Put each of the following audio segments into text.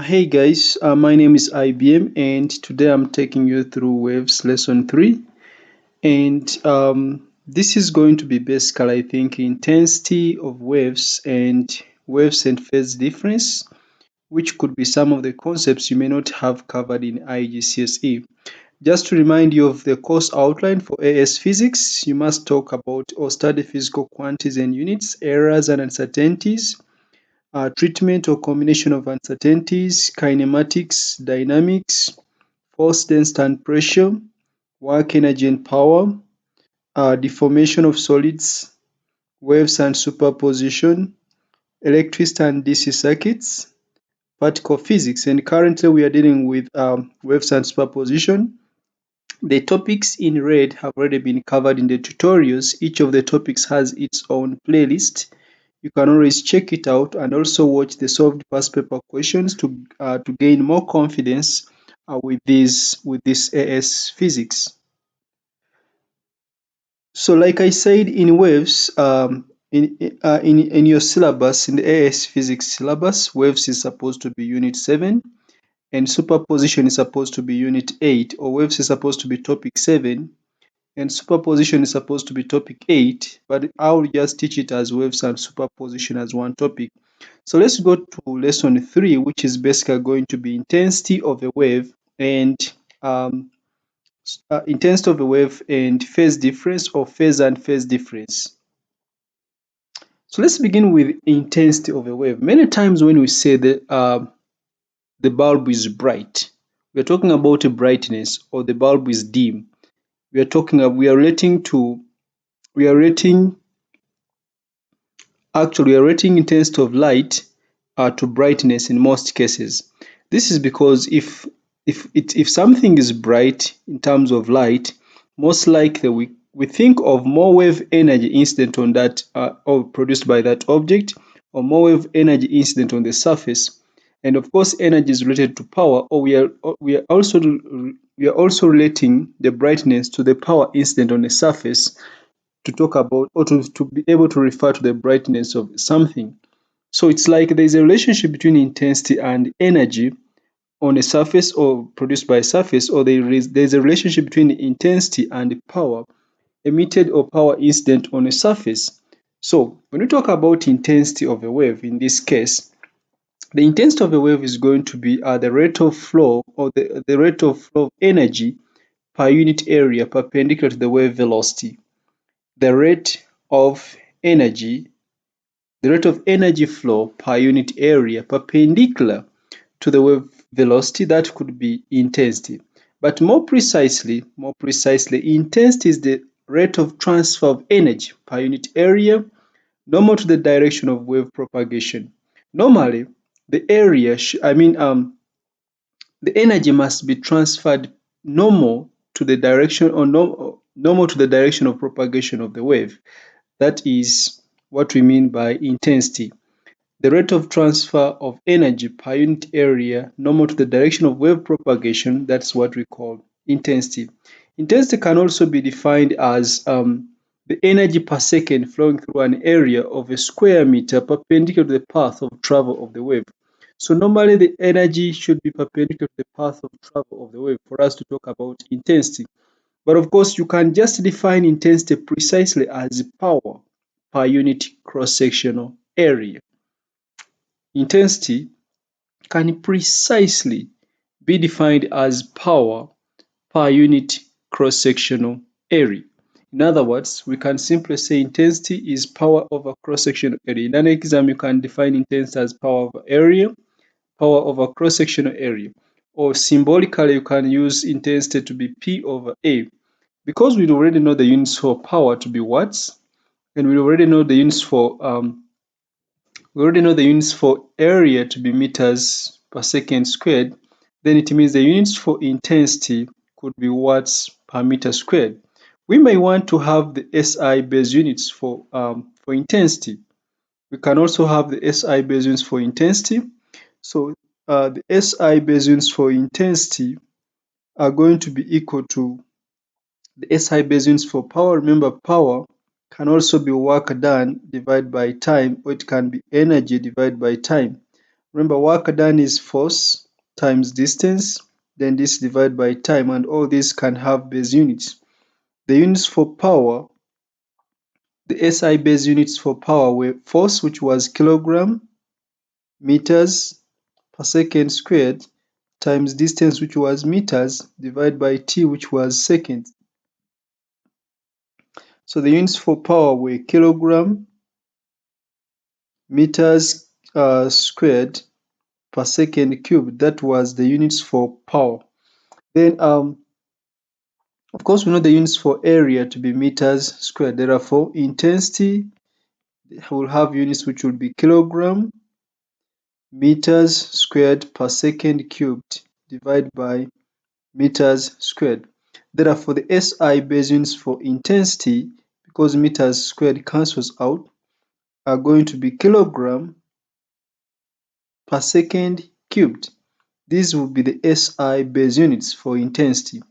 Hey guys, my name is IBM and today I'm taking you through Waves Lesson 3. And this is going to be basically, I think, intensity of waves and phase difference, which could be some of the concepts you may not have covered in IGCSE. Just to remind you of the course outline for AS Physics, you must talk about or study physical quantities and units, errors and uncertainties, treatment or combination of uncertainties, kinematics, dynamics, force, density and pressure, work, energy and power, deformation of solids, waves and superposition, electricity and DC circuits, particle physics. And currently we are dealing with waves and superposition. The topics in red have already been covered in the tutorials. Each of the topics has its own playlist. You can always check it out and also watch the solved past paper questions to gain more confidence with this AS physics. So, like I said, in waves, in your syllabus, in the AS physics syllabus, waves is supposed to be unit 7, and superposition is supposed to be unit 8, or waves is supposed to be topic 7, and superposition is supposed to be topic 8, but I'll just teach it as waves and superposition as one topic. So let's go to lesson 3, which is basically going to be intensity of a wave and um, intensity of a wave and phase difference, or phase and phase difference. So let's begin with intensity of a wave. Many times when we say that the bulb is bright, we're talking about a brightness, or the bulb is dim. We are rating Actually, we are rating intensity of light to brightness in most cases. This is because if something is bright in terms of light, most likely we think of more wave energy incident on that or produced by that object, or more wave energy incident on the surface. And of course, energy is related to power, or we are also relating the brightness to the power incident on the surface to talk about, or to be able to refer to the brightness of something. So it's like there's a relationship between intensity and energy on a surface or produced by a surface, or there's a relationship between intensity and power emitted or power incident on a surface. So when we talk about intensity of a wave, in this case, the intensity of a wave is going to be the rate of flow, or the rate of flow of energy per unit area perpendicular to the wave velocity. The rate of energy the rate of energy flow per unit area perpendicular to the wave velocity, that could be intensity. But more precisely, intensity is the rate of transfer of energy per unit area normal to the direction of wave propagation. Normally, the area, the energy must be transferred normal to the direction, or normal to the direction of propagation of the wave. That is what we mean by intensity. The rate of transfer of energy per unit area normal to the direction of wave propagation, that's what we call intensity. Intensity can also be defined as the energy per second flowing through an area of a square meter perpendicular to the path of travel of the wave. So normally the energy should be perpendicular to the path of travel of the wave for us to talk about intensity. But of course, you can just define intensity precisely as power per unit cross-sectional area. Intensity can precisely be defined as power per unit cross-sectional area. In other words, we can simply say intensity is power over cross-sectional area. In an exam, you can define intensity as power over area, power over cross-sectional area. Or symbolically, you can use intensity to be P over A. Because we already know the units for power to be watts, and we already know the units for area to be meters per second squared, then it means the units for intensity could be watts per meter squared. We may want to have the SI base units for intensity. We can also have the SI base units for intensity. So the SI base units for intensity are going to be equal to the SI base units for power. Remember, power can also be work done divided by time, or it can be energy divided by time. Remember, work done is force times distance, then this divided by time, and all these can have base units. The units for power, the SI base units for power were force, which was kilogram, meters per second squared, times distance, which was meters, divided by t, which was seconds. So the units for power were kilogram, meters squared per second cubed. That was the units for power. Then, of course, we know the units for area to be meters squared. Therefore, intensity will have units which will be kilogram, meters squared per second cubed, divided by meters squared. Therefore, the SI base units for intensity, because meters squared cancels out, are going to be kilogram per second cubed. These will be the SI base units for intensity.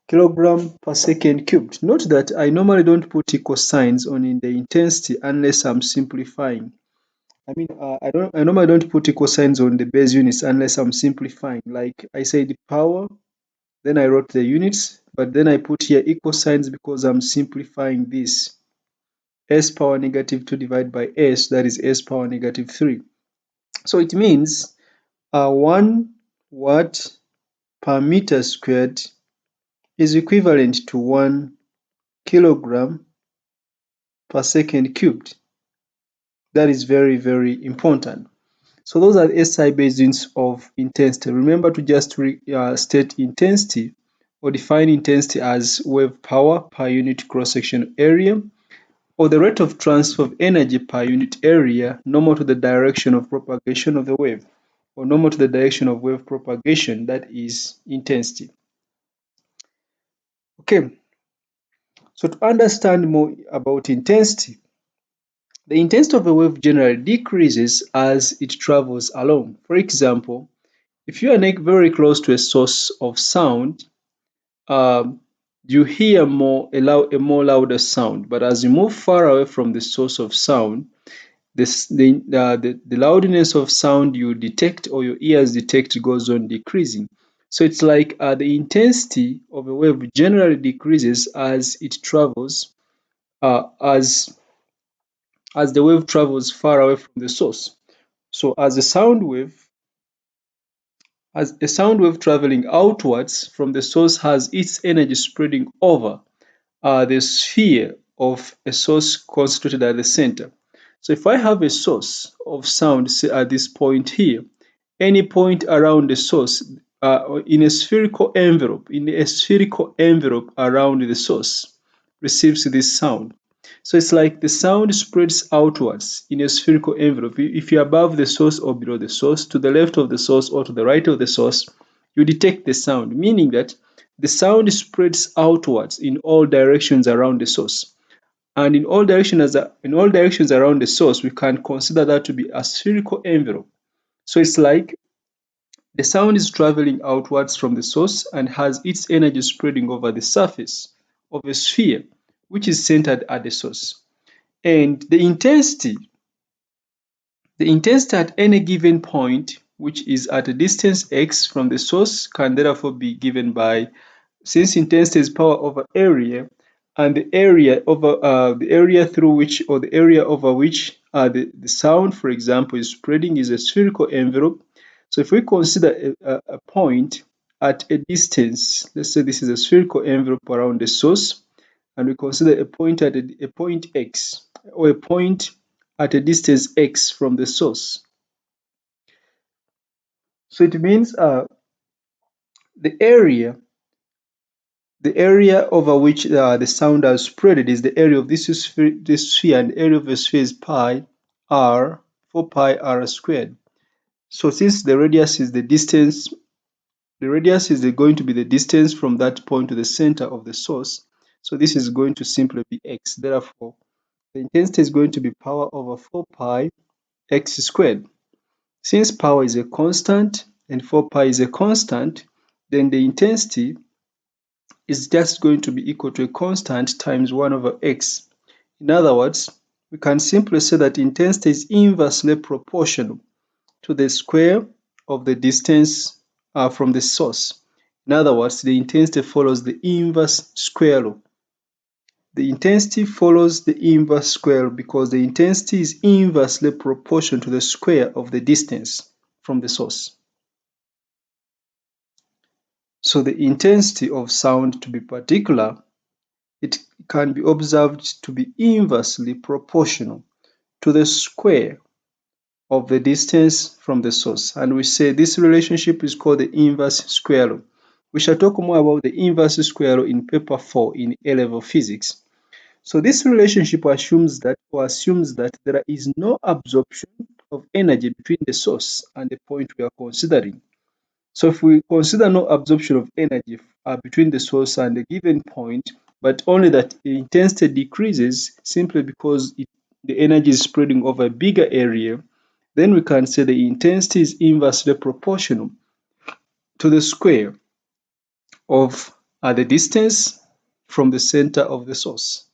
Kilogram per second cubed. Note that I normally don't put equal signs on in the intensity unless I'm simplifying. I normally don't put equal signs on the base units unless I'm simplifying. Like I said power, then I wrote the units, but then I put here equal signs because I'm simplifying this. S power negative 2 divided by S, that is S power negative 3. So it means 1 watt per meter squared is equivalent to 1 kilogram per second cubed. That is very, very important. So those are the SI base units of intensity. Remember to just state intensity or define intensity as wave power per unit cross-section area, or the rate of transfer of energy per unit area normal to the direction of propagation of the wave, or normal to the direction of wave propagation, that is intensity. Okay, so to understand more about intensity, the intensity of a wave generally decreases as it travels along. For example, if you are very close to a source of sound, you hear a more louder sound. But as you move far away from the source of sound, the loudness of sound you detect or your ears detect goes on decreasing. So it's like the intensity of a wave generally decreases as it travels, as the wave travels far away from the source. So as a sound wave traveling outwards from the source has its energy spreading over the sphere of a source concentrated at the center. So if I have a source of sound, say at this point here, any point around the source in a spherical envelope, around the source receives this sound. So it's like the sound spreads outwards in a spherical envelope. If you're above the source or below the source, to the left of the source or to the right of the source, you detect the sound, meaning that the sound spreads outwards in all directions around the source. And in all directions around the source, we can consider that to be a spherical envelope. So it's like the sound is traveling outwards from the source and has its energy spreading over the surface of a sphere, which is centered at the source. And the intensity at any given point, which is at a distance x from the source, can therefore be given by, since intensity is power over area, and the area through which, or the area over which the sound, for example, is spreading, is a spherical envelope. So if we consider a point at a distance, let's say this is a spherical envelope around the source, and we consider a point at a point x, or a point at a distance x from the source. So it means the area over which the sound has spread is the area of this sphere, and the area of the sphere is pi r, 4 pi r squared. So since the radius is the distance, going to be the distance from that point to the center of the source. So this is going to simply be x. Therefore, the intensity is going to be power over 4 pi x squared. Since power is a constant and 4 pi is a constant, then the intensity is just going to be equal to a constant times 1 over x. In other words, we can simply say that intensity is inversely proportional to the square of the distance from the source. In other words, the intensity follows the inverse square law. The intensity follows the inverse square law because the intensity is inversely proportional to the square of the distance from the source. So the intensity of sound, to be particular, it can be observed to be inversely proportional to the square of the distance from the source. And we say this relationship is called the inverse square law. We shall talk more about the inverse square law in paper 4 in A-level physics. So this relationship assumes that there is no absorption of energy between the source and the point we are considering. So if we consider no absorption of energy between the source and a given point, but only that the intensity decreases simply because the energy is spreading over a bigger area, then we can say the intensity is inversely proportional to the square of the distance from the center of the source.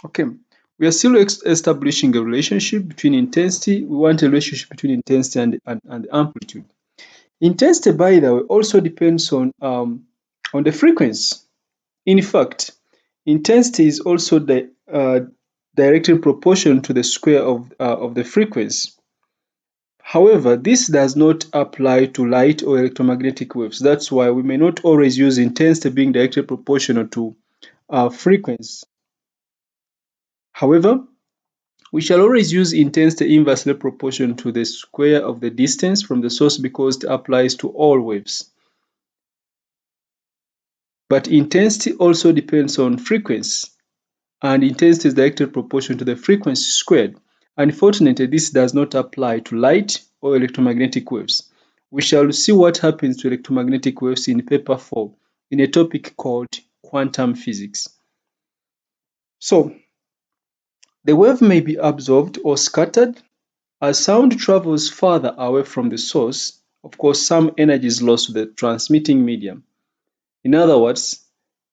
Okay, we are still establishing a relationship between intensity. We want a relationship between intensity and amplitude. Intensity, by the way, also depends on the frequency. In fact, intensity is also directly proportional to the square of the frequency. However, this does not apply to light or electromagnetic waves. That's why we may not always use intensity being directly proportional to frequency. However, we shall always use intensity inversely proportional to the square of the distance from the source because it applies to all waves. But intensity also depends on frequency, and intensity is directly proportional to the frequency squared. Unfortunately, this does not apply to light or electromagnetic waves. We shall see what happens to electromagnetic waves in paper 4 in a topic called quantum physics. So, the wave may be absorbed or scattered. As sound travels further away from the source, of course, some energy is lost to the transmitting medium. In other words,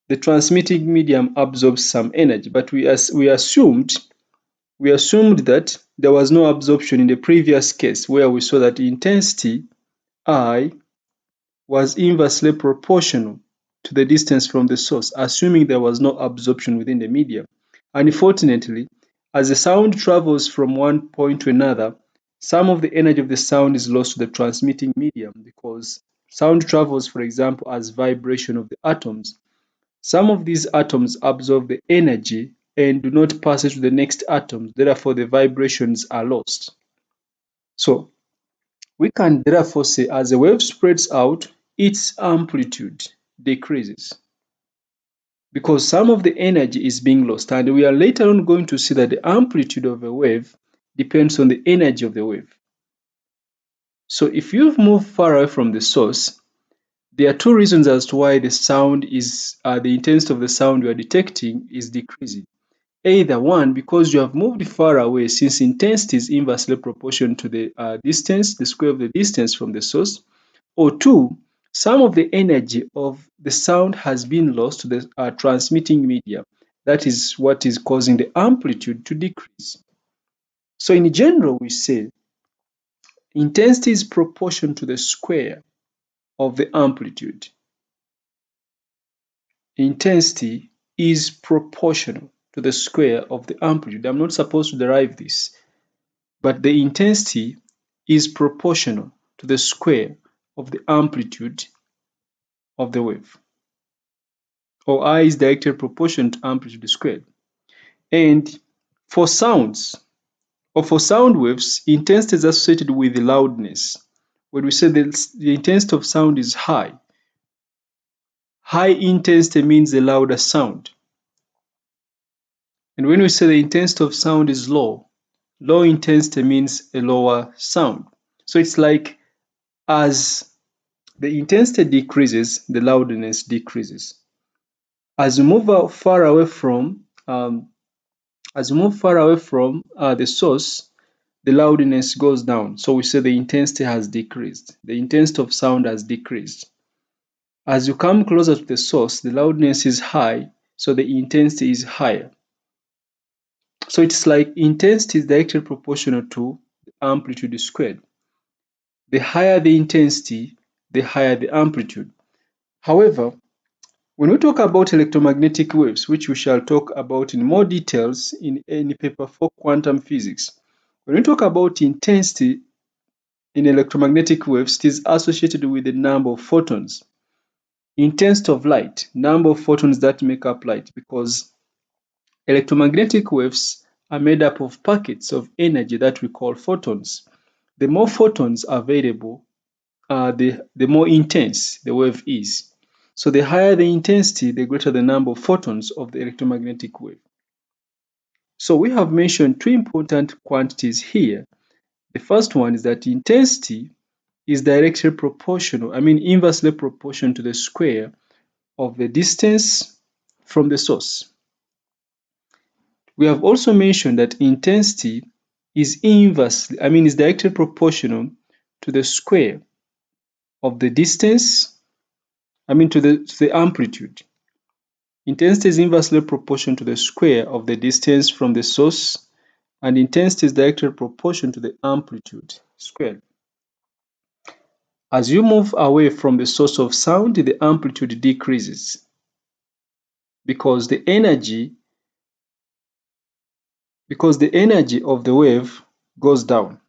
the transmitting medium absorbs some energy, but we assumed that there was no absorption in the previous case where we saw that intensity I was inversely proportional to the distance from the source, assuming there was no absorption within the medium. Unfortunately, as the sound travels from one point to another, some of the energy of the sound is lost to the transmitting medium because sound travels, for example, as vibration of the atoms. Some of these atoms absorb the energy and do not pass it to the next atom, therefore the vibrations are lost. So we can therefore say as the wave spreads out, its amplitude decreases because some of the energy is being lost, and we are later on going to see that the amplitude of a wave depends on the energy of the wave. So if you've moved far away from the source, there are two reasons as to why the intensity of the sound you are detecting is decreasing. Either one, because you have moved far away, since intensity is inversely proportional to the distance, the square of the distance from the source, or two, some of the energy of the sound has been lost to the transmitting medium. That is what is causing the amplitude to decrease. So in general, we say intensity is proportional to the square of the amplitude. Intensity is proportional to the square of the amplitude. I'm not supposed to derive this, but the intensity is proportional to the square of the amplitude of the wave. Or I is directly proportional to amplitude squared. And for sounds, or for sound waves, intensity is associated with the loudness. When we say the intensity of sound is high, high intensity means a louder sound. And when we say the intensity of sound is low, low intensity means a lower sound. So it's like as the intensity decreases, the loudness decreases. As you move far away from the source, the loudness goes down. So we say the intensity has decreased. The intensity of sound has decreased. As you come closer to the source, the loudness is high, so the intensity is higher. So it's like intensity is directly proportional to amplitude squared. The higher the intensity, the higher the amplitude. However, when we talk about electromagnetic waves, which we shall talk about in more details in paper 4 quantum physics, when we talk about intensity in electromagnetic waves, it is associated with the number of photons. Intensity of light, number of photons that make up light, because electromagnetic waves are made up of packets of energy that we call photons. The more photons are available, the more intense the wave is. So the higher the intensity, the greater the number of photons of the electromagnetic wave. So we have mentioned two important quantities here. The first one is that intensity is directly proportional, inversely proportional to the square of the distance from the source. We have also mentioned that intensity is is directly proportional to the square of the distance, to the amplitude. Intensity is inversely proportional to the square of the distance from the source, and intensity is directly proportional to the amplitude squared. As you move away from the source of sound, the amplitude decreases because the energy of the wave goes down.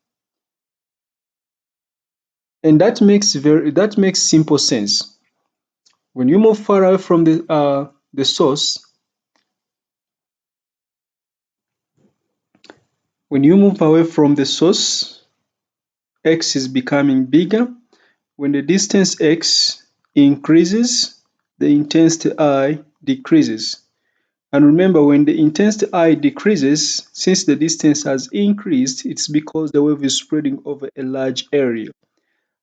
And that makes simple sense. When you move far away from the source, x is becoming bigger. When the distance x increases, the intensity I decreases. And remember, when the intensity I decreases, since the distance has increased, it's because the wave is spreading over a large area.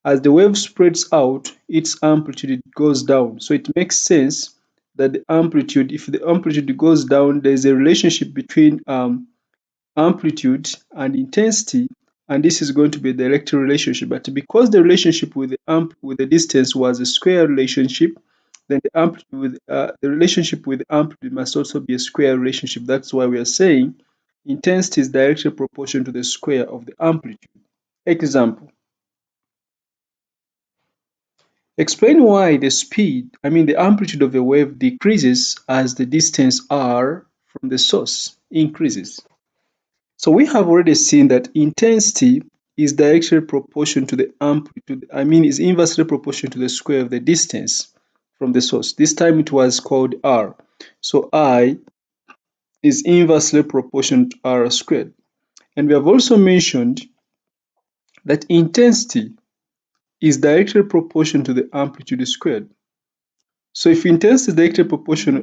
As the wave spreads out, its amplitude goes down. So it makes sense that if the amplitude goes down, there's a relationship between amplitude and intensity, and this is going to be a direct relationship. But because the relationship with the distance was a square relationship, then the relationship with the amplitude must also be a square relationship. That's why we are saying intensity is directly proportional to the square of the amplitude. Example. Explain why the amplitude of a wave decreases as the distance r from the source increases. So we have already seen that intensity is directly proportional to the amplitude, is inversely proportional to the square of the distance from the source. This time it was called r. So I is inversely proportional to r squared. And we have also mentioned that intensity is directly proportional to the amplitude squared. So if intensity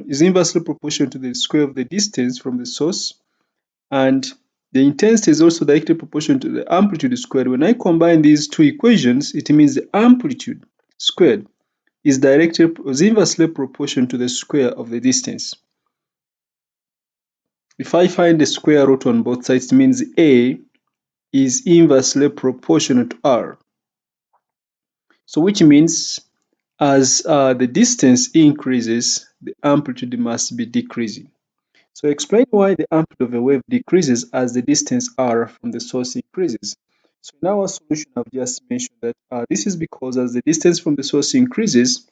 is inversely proportional to the square of the distance from the source, and the intensity is also directly proportional to the amplitude squared, when I combine these two equations, it means the amplitude squared is inversely proportional to the square of the distance. If I find the square root on both sides, it means A is inversely proportional to R. So which means as the distance increases, the amplitude must be decreasing. So explain why the amplitude of a wave decreases as the distance r from the source increases. So in our solution, I've just mentioned that this is because as the distance from the source increases,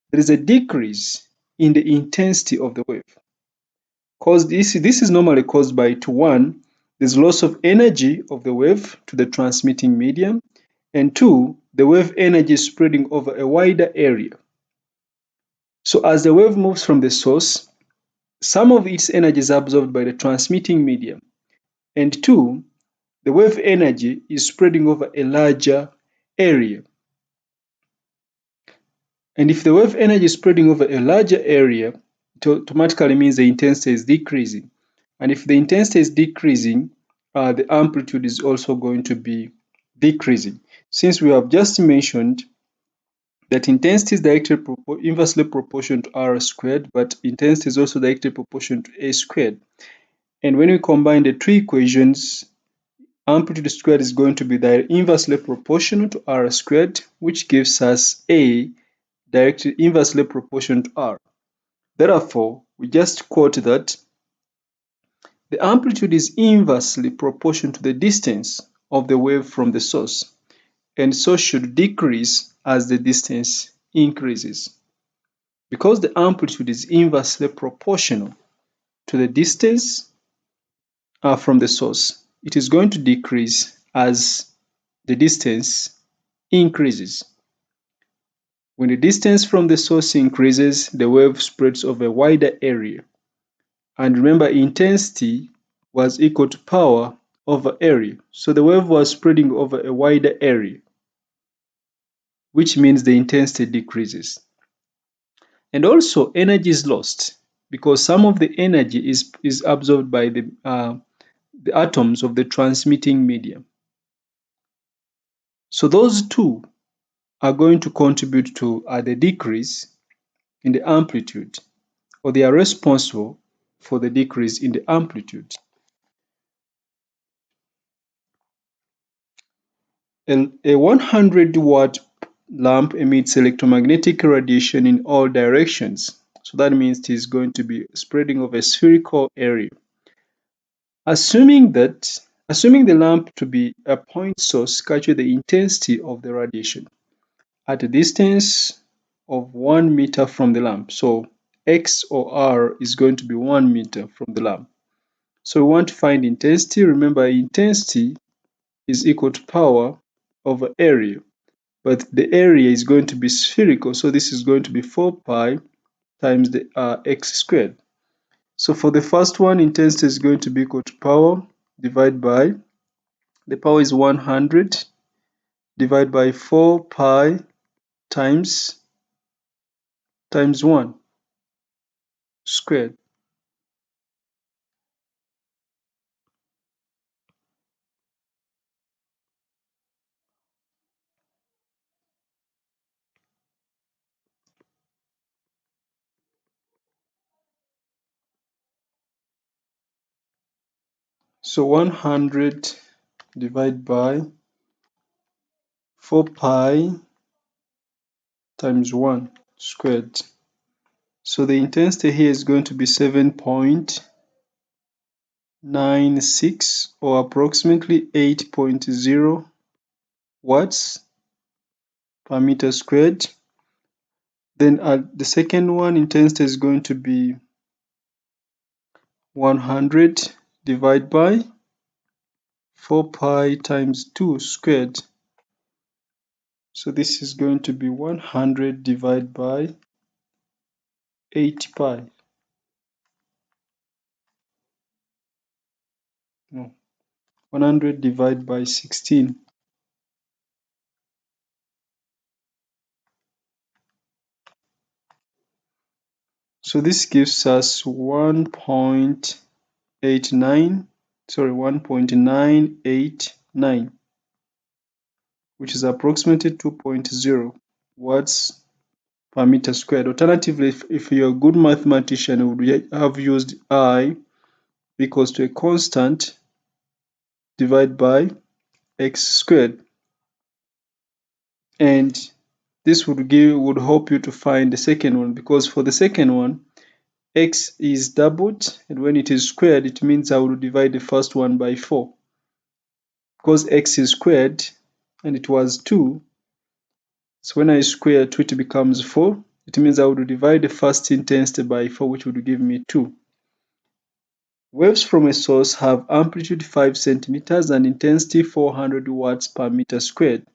there is a decrease in the intensity of the wave. This is normally caused by one, there's loss of energy of the wave to the transmitting medium, and two, the wave energy is spreading over a wider area. So as the wave moves from the source, some of its energy is absorbed by the transmitting medium, and two, the wave energy is spreading over a larger area. And if the wave energy is spreading over a larger area, it automatically means the intensity is decreasing. And if the intensity is decreasing, the amplitude is also going to be decreasing. Since we have just mentioned that intensity is inversely proportional to r squared, but intensity is also directly proportional to a squared. And when we combine the two equations, amplitude squared is going to be inversely proportional to r squared, which gives us A directly inversely proportional to r. Therefore, we just quote that the amplitude is inversely proportional to the distance of the wave from the source, and so should decrease as the distance increases. Because the amplitude is inversely proportional to the distance from the source, it is going to decrease as the distance increases. When the distance from the source increases, the wave spreads over a wider area. And remember, intensity was equal to power over area. So the wave was spreading over a wider area, which means the intensity decreases. And also, energy is lost because some of the energy is absorbed by the atoms of the transmitting medium. So those two are going to contribute to the decrease in the amplitude, or they are responsible for the decrease in the amplitude. A 100-watt lamp emits electromagnetic radiation in all directions. So that means it is going to be spreading over a spherical area. Assuming the lamp to be a point source, calculate the intensity of the radiation at a distance of 1 meter from the lamp. So X or R is going to be 1 meter from the lamp. So we want to find intensity. Remember, intensity is equal to power over area, but the area is going to be spherical, so this is going to be 4 pi times the x squared. So for the first one, intensity is going to be equal to power divided by, the power is 100, divided by 4 pi times 1 squared. So 100 divided by 4 pi times 1 squared. So the intensity here is going to be 7.96 or approximately 8.0 watts per meter squared. Then the second one, intensity is going to be 100 divided by 4 pi times 2 squared. So this is going to be 100 divided by 8 pi. No, 100 divided by 16. So this gives us 1.989, which is approximately 2.0 watts per meter squared. Alternatively, if you're a good mathematician, you would have used I equals to a constant divided by x squared. And this would help you to find the second one, because for the second one, x is doubled, and when it is squared, it means I will divide the first one by 4. Because x is squared and it was 2, so when I square 2, it becomes 4. It means I would divide the first intensity by 4, which would give me 2. Waves from a source have amplitude 5 centimeters and intensity 400 watts per meter squared.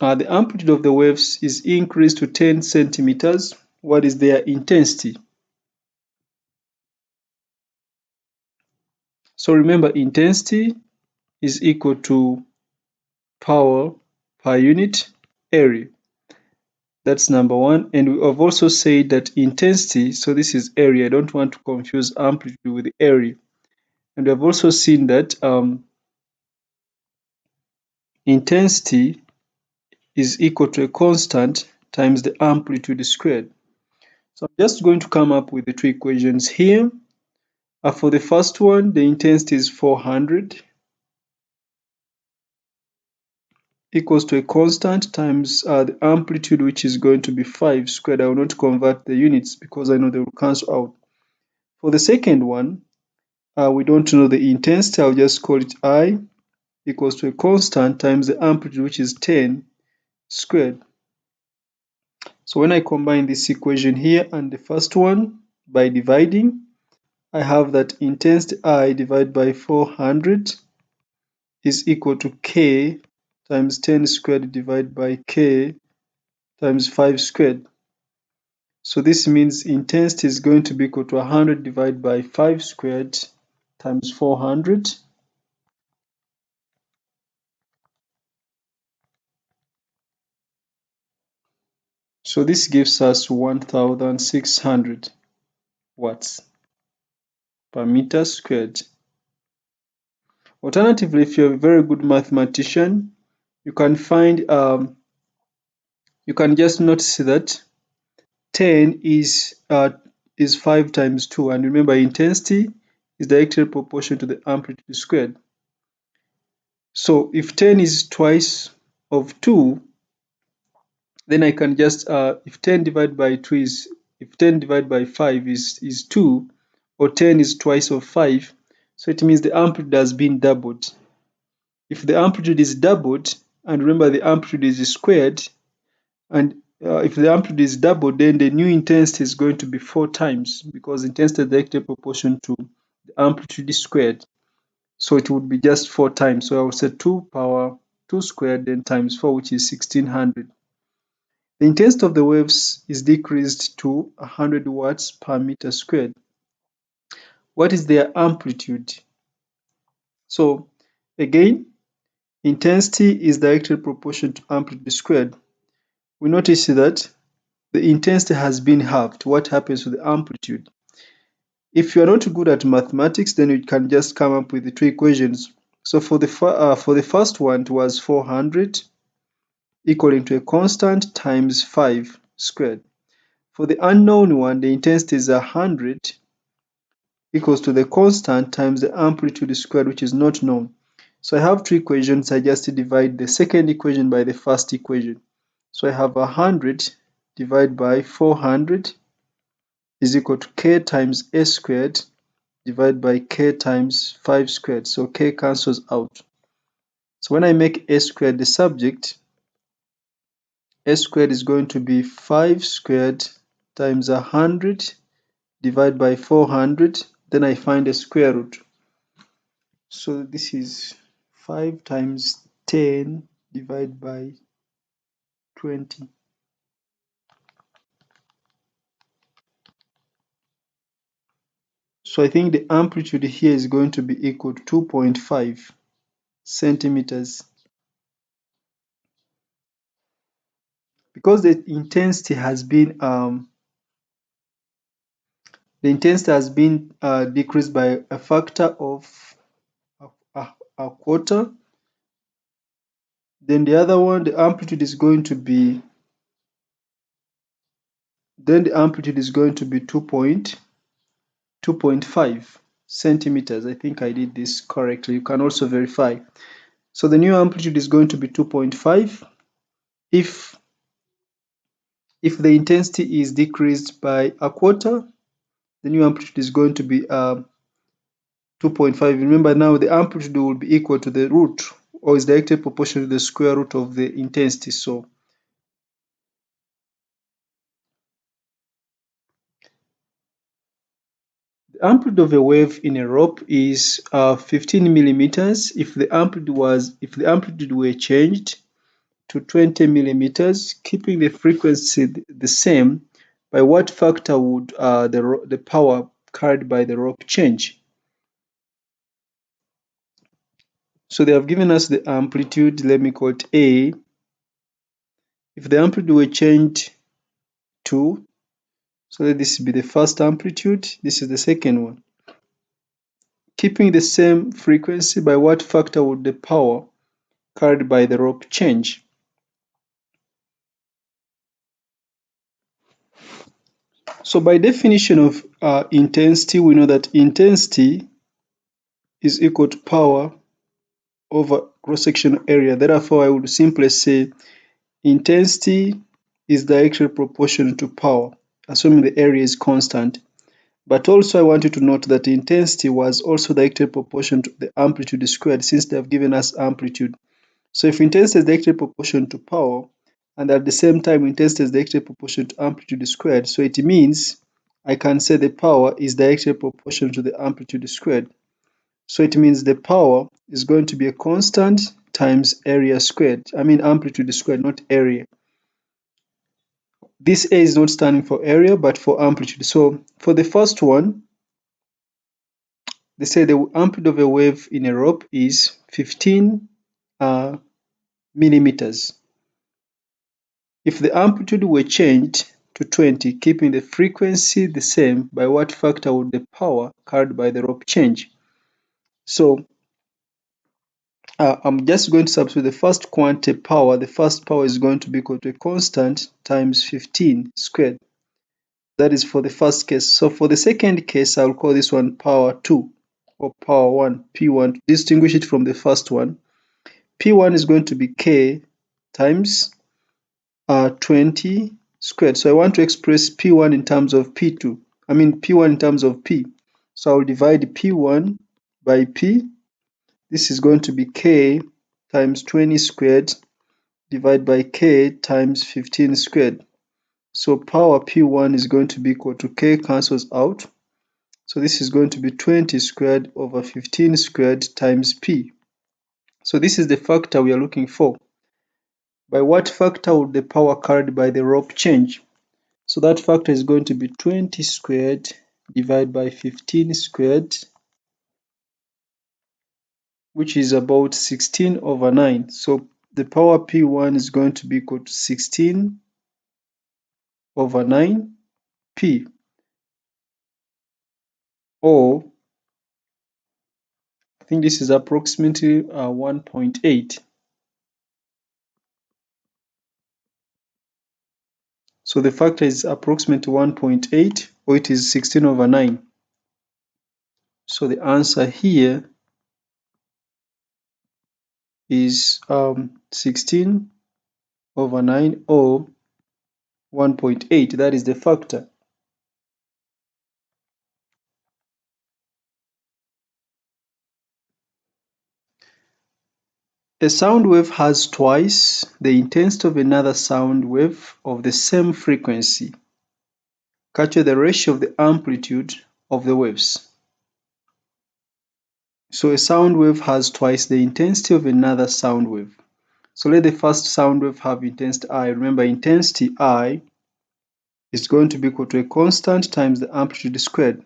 The amplitude of the waves is increased to 10 centimeters. What is their intensity? So remember, intensity is equal to power per unit area. That's number one. And we have also said that intensity, so this is area. I don't want to confuse amplitude with the area. And we have also seen that intensity is equal to a constant times the amplitude squared. So I'm just going to come up with the two equations here. For the first one, the intensity is 400 equals to a constant times the amplitude, which is going to be 5 squared. I will not convert the units because I know they will cancel out. For the second one, we don't know the intensity. I'll just call it I equals to a constant times the amplitude, which is 10 squared. So when I combine this equation here and the first one by dividing, I have that intensity I divided by 400 is equal to K times 10 squared divided by K times 5 squared. So this means intensity is going to be equal to 100 divided by 5 squared times 400. So this gives us 1600 watts per meter squared. Alternatively, if you're a very good mathematician, you can find, you can just notice that 10 is 5 times 2, and remember intensity is directly proportional to the amplitude squared. So if 10 is twice of 2, then I can just if 10 divided by 2 is, if 10 divided by 5 is 2, or 10 is twice of 5, so it means the amplitude has been doubled. If the amplitude is doubled, and remember the amplitude is squared, and if the amplitude is doubled, then the new intensity is going to be 4 times, because intensity is directly proportional to the amplitude squared. So it would be just 4 times. So I would say 2 power 2 squared, then times 4, which is 1600. The intensity of the waves is decreased to 100 watts per meter squared. What is their amplitude? So again, intensity is directly proportional to amplitude squared. We notice that the intensity has been halved. What happens to the amplitude? If you are not good at mathematics, then you can just come up with the two equations. So for the first one, it was 400 equaling to a constant times 5 squared. For the unknown one, the intensity is 100 equals to the constant times the amplitude squared, which is not known. So I have two equations. I just divide the second equation by the first equation. So I have 100 divided by 400 is equal to K times A squared divided by K times 5 squared. So K cancels out. So when I make A squared the subject, A squared is going to be 5 squared times 100 divided by 400. Then I find a square root. So this is 5 times 10 divided by 20. So I think the amplitude here is going to be equal to 2.5 centimeters. Because the intensity has been decreased by a factor of a quarter, then the other one, the amplitude is going to be 2.5 centimeters. I think I did this correctly. You can also verify. So the new amplitude is going to be 2.5 if the intensity is decreased by a quarter. The new amplitude is going to be 2.5. Remember now the amplitude will be equal to the root, or is directly proportional to the square root of the intensity. So the amplitude of a wave in a rope is 15 millimeters. If the amplitude were changed to 20 millimeters, keeping the frequency the same, by what factor would the power carried by the rope change? So they have given us the amplitude. Let me call it A. If the amplitude were changed to, so let this be the first amplitude, this is the second one. Keeping the same frequency, by what factor would the power carried by the rope change? So by definition of intensity, we know that intensity is equal to power over cross-sectional area. Therefore, I would simply say intensity is directly proportional to power, assuming the area is constant. But also I want you to note that the intensity was also directly proportional to the amplitude squared, since they have given us amplitude. So if intensity is directly proportional to power, and at the same time intensity is directly proportional to amplitude squared, so it means I can say the power is directly proportional to the amplitude squared. So it means the power is going to be a constant times area squared. I mean amplitude squared, not area. This A is not standing for area, but for amplitude. So for the first one, they say the amplitude of a wave in a rope is 15 millimeters. If the amplitude were changed to 20, keeping the frequency the same, by what factor would the power carried by the rope change? So I'm just going to substitute the first quantity power. The first power is going to be equal to a constant times 15 squared. That is for the first case. So for the second case, I'll call this one power 2 or power 1, P1, to distinguish it from the first one. P1 is going to be K times 20 squared. So I want to express P1 in terms of P2. I mean P1 in terms of P. So I'll divide P1 by P. This is going to be K times 20 squared divided by K times 15 squared. So power P1 is going to be equal to K cancels out. So this is going to be 20 squared over 15 squared times P. So this is the factor we are looking for. By what factor would the power carried by the rope change? So that factor is going to be 20 squared divided by 15 squared, which is about 16 over 9. So the power P1 is going to be equal to 16 over 9 P, or I think this is approximately 1.8. So the factor is approximately 1.8, or it is 16 over 9. So the answer here is 16 over 9, or 1.8. That is the factor. A sound wave has twice the intensity of another sound wave of the same frequency. Capture the ratio of the amplitude of the waves. So a sound wave has twice the intensity of another sound wave. So let the first sound wave have intensity I. Remember, intensity I is going to be equal to a constant times the amplitude squared.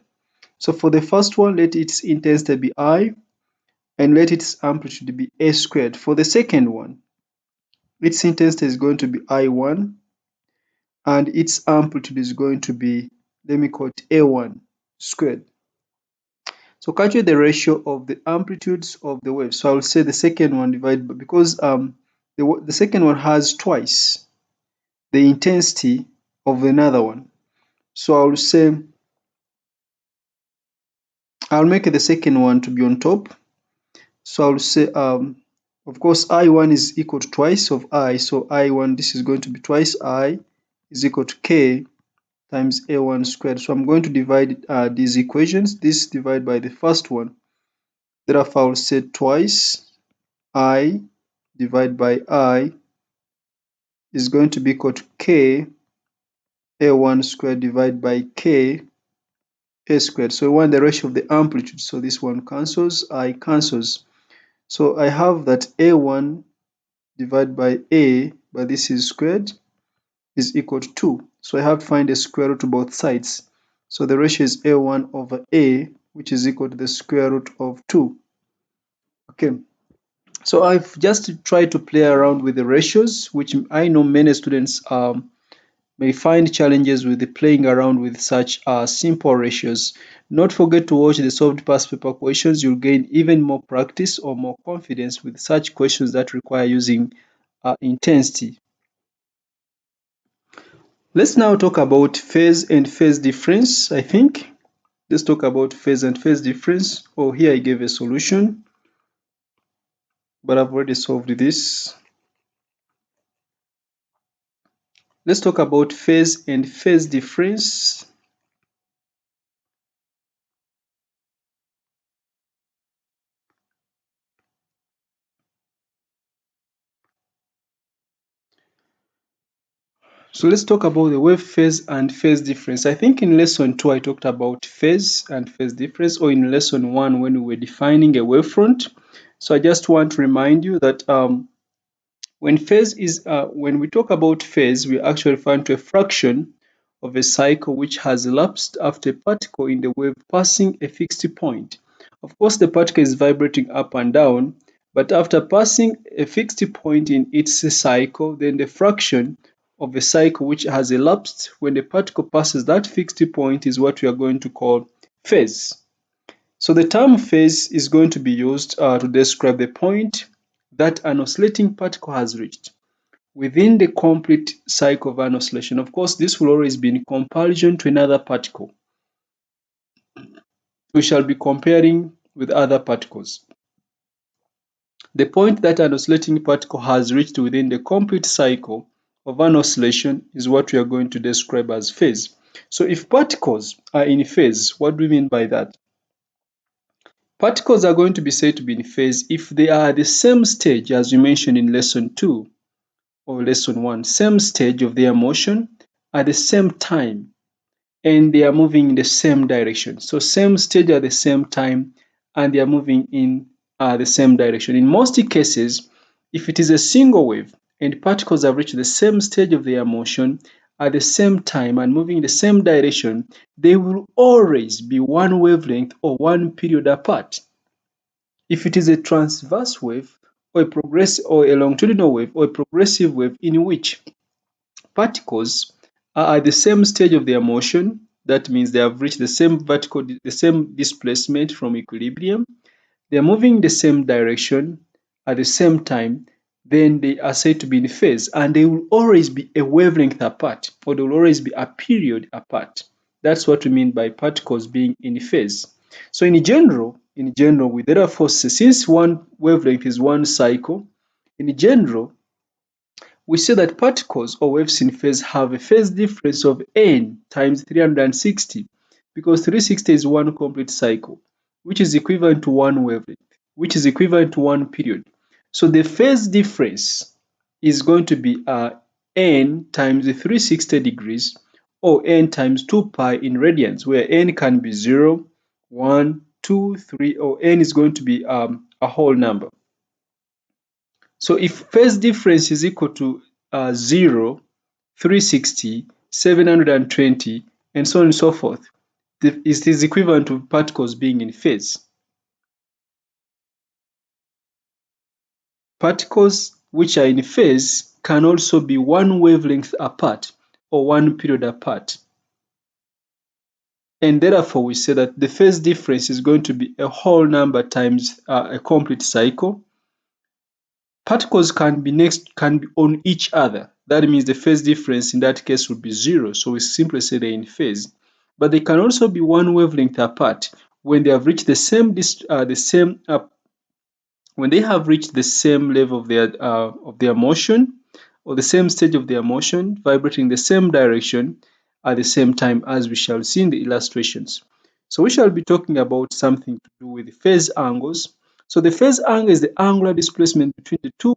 So for the first one, let its intensity be I, and let its amplitude be A squared. For the second one, its intensity is going to be I1, and its amplitude is going to be, let me call it A1 squared. So calculate the ratio of the amplitudes of the wave. So I will say the second one divided by, because the second one has twice the intensity of another one. So I will say, I'll make the second one to be on top. So I will say, of course, I1 is equal to twice of I. So I1, this is going to be twice I is equal to K times A1 squared. So I'm going to divide these equations. This divided by the first one. Therefore, I will say twice I divided by I is going to be equal to K A1 squared divided by K A squared. So we want the ratio of the amplitude. So this one cancels, I cancels. So I have that A1 divided by A, but this is squared, is equal to 2. So I have to find a square root to both sides. So the ratio is A1 over A, which is equal to the square root of 2. Okay. So I've just tried to play around with the ratios, which I know many students may find challenges with the playing around with such simple ratios. Not forget to watch the solved past paper questions. You'll gain even more practice or more confidence with such questions that require using intensity. Let's now talk about phase and phase difference, I think. Let's talk about phase and phase difference. Oh, here I gave a solution, but I've already solved this. Let's talk about phase and phase difference. So let's talk about the wave phase and phase difference. I think in lesson 2 I talked about phase and phase difference, or in lesson 1 when we were defining a wavefront. So I just want to remind you that when we talk about phase, we actually refer to a fraction of a cycle which has elapsed after a particle in the wave passing a fixed point. Of course, the particle is vibrating up and down, but after passing a fixed point in its cycle, then the fraction of a cycle which has elapsed when the particle passes that fixed point is what we are going to call phase. So the term phase is going to be used to describe the point that an oscillating particle has reached within the complete cycle of an oscillation. Of course, this will always be in comparison to another particle. We shall be comparing with other particles. The point that an oscillating particle has reached within the complete cycle of an oscillation is what we are going to describe as phase. So if particles are in phase, what do we mean by that? Particles are going to be said to be in phase if they are at the same stage as we mentioned in lesson 2 or lesson 1, same stage of their motion at the same time, and they are moving in the same direction. So same stage at the same time, and they are moving in the same direction. In most cases, if it is a single wave and particles have reached the same stage of their motion at the same time and moving in the same direction, they will always be one wavelength or one period apart. If it is a transverse wave or a longitudinal wave or a progressive wave in which particles are at the same stage of their motion, that means they have reached the same displacement from equilibrium, they are moving in the same direction at the same time, then they are said to be in phase, and they will always be a wavelength apart, or they will always be a period apart. That's what we mean by particles being in phase. So in general, with other forces, since one wavelength is one cycle, in general, we say that particles or waves in phase have a phase difference of n times 360, because 360 is one complete cycle, which is equivalent to one wavelength, which is equivalent to one period. So the phase difference is going to be n times 360 degrees, or n times 2 pi in radians, where n can be 0, 1, 2, 3, or n is going to be a whole number. So if phase difference is equal to 0, 360, 720, and so on and so forth, it is equivalent to particles being in phase. Particles which are in phase can also be one wavelength apart or one period apart. And therefore, we say that the phase difference is going to be a whole number times a complete cycle. Particles can be on each other. That means the phase difference in that case would be 0. So we simply say they're in phase. But they can also be one wavelength apart when they have reached when they have reached the same level of their motion, or the same stage of their motion, vibrating the same direction at the same time, as we shall see in the illustrations. So we shall be talking about something to do with the phase angles. So the phase angle is the angular displacement between two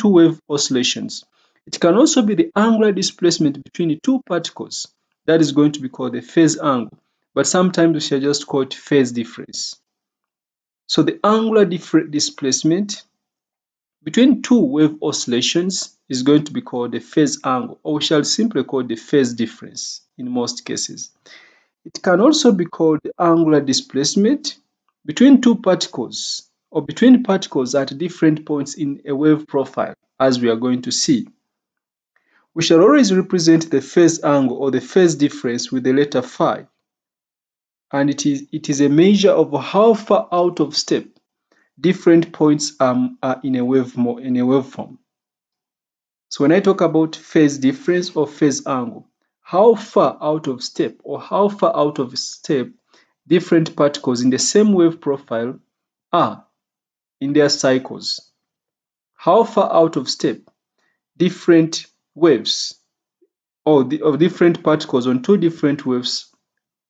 wave oscillations. It can also be the angular displacement between the two particles. That is going to be called the phase angle, but sometimes we shall just call it phase difference. So the angular displacement between two wave oscillations is going to be called the phase angle, or we shall simply call the phase difference in most cases. It can also be called the angular displacement between two particles, or between particles at different points in a wave profile, as we are going to see. We shall always represent the phase angle or the phase difference with the letter phi, and it is a measure of how far out of step different points are in a waveform. So when I talk about phase difference or phase angle, how far out of step or how far out of step different particles in the same wave profile are in their cycles. How far out of step different waves of different particles on two different waves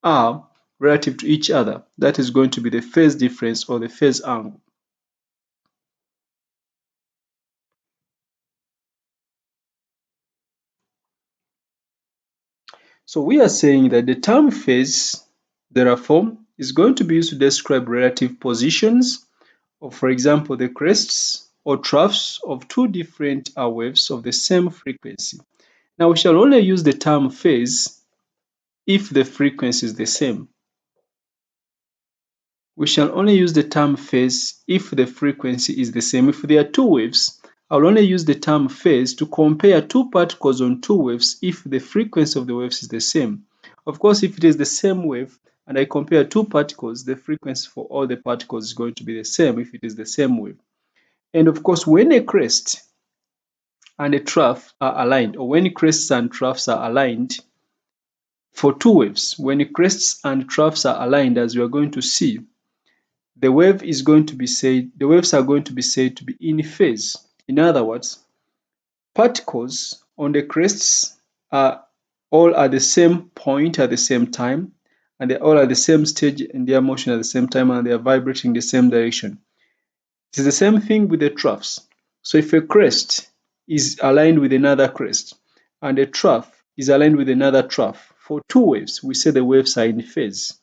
are relative to each other. That is going to be the phase difference or the phase angle. So we are saying that the term phase, therefore, is going to be used to describe relative positions of, for example, the crests or troughs of two different waves of the same frequency. Now we shall only use the term phase if the frequency is the same. We shall only use the term phase if the frequency is the same. If there are two waves, I'll only use the term phase to compare two particles on two waves if the frequency of the waves is the same. Of course, if it is the same wave and I compare two particles, the frequency for all the particles is going to be the same if it is the same wave. And of course, when a crest and a trough are aligned, or when crests and troughs are aligned for two waves, when crests and troughs are aligned, as we are going to see, the waves are going to be said to be in phase. In other words, particles on the crests are all at the same point at the same time, and they're all at the same stage in their motion at the same time, and they are vibrating the same direction. It is the same thing with the troughs. So if a crest is aligned with another crest, and a trough is aligned with another trough, for two waves, we say the waves are in phase.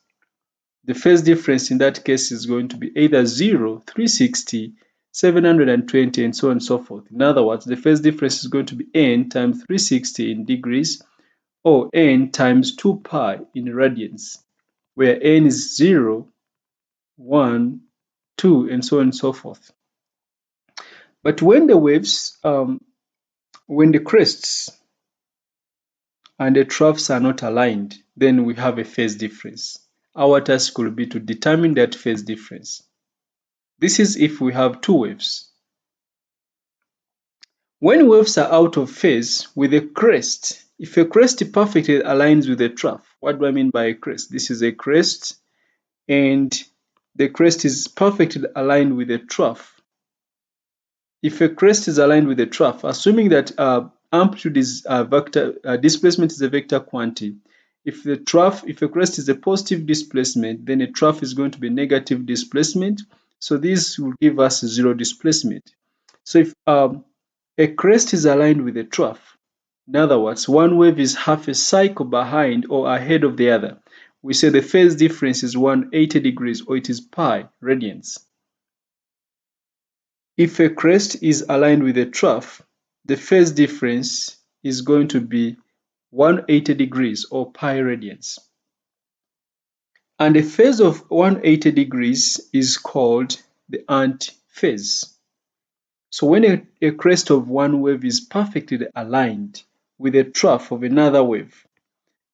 The phase difference in that case is going to be either 0, 360, 720, and so on and so forth. In other words, the phase difference is going to be n times 360 in degrees, or n times 2 pi in radians, where n is 0, 1, 2, and so on and so forth. But when the waves, when the crests and the troughs are not aligned, then we have a phase difference. Our task will be to determine that phase difference. This is if we have two waves. When waves are out of phase with a crest, if a crest perfectly aligns with a trough, what do I mean by a crest? This is a crest, and the crest is perfectly aligned with a trough. If a crest is aligned with a trough, assuming that amplitude is a vector, displacement is a vector quantity. If a crest is a positive displacement, then a trough is going to be negative displacement. So this will give us zero displacement. So if a crest is aligned with a trough, in other words, one wave is half a cycle behind or ahead of the other, we say the phase difference is 180 degrees, or it is pi radians. If a crest is aligned with a trough, the phase difference is going to be 180 degrees, or pi radians. And a phase of 180 degrees is called the antiphase. So when a crest of one wave is perfectly aligned with a trough of another wave,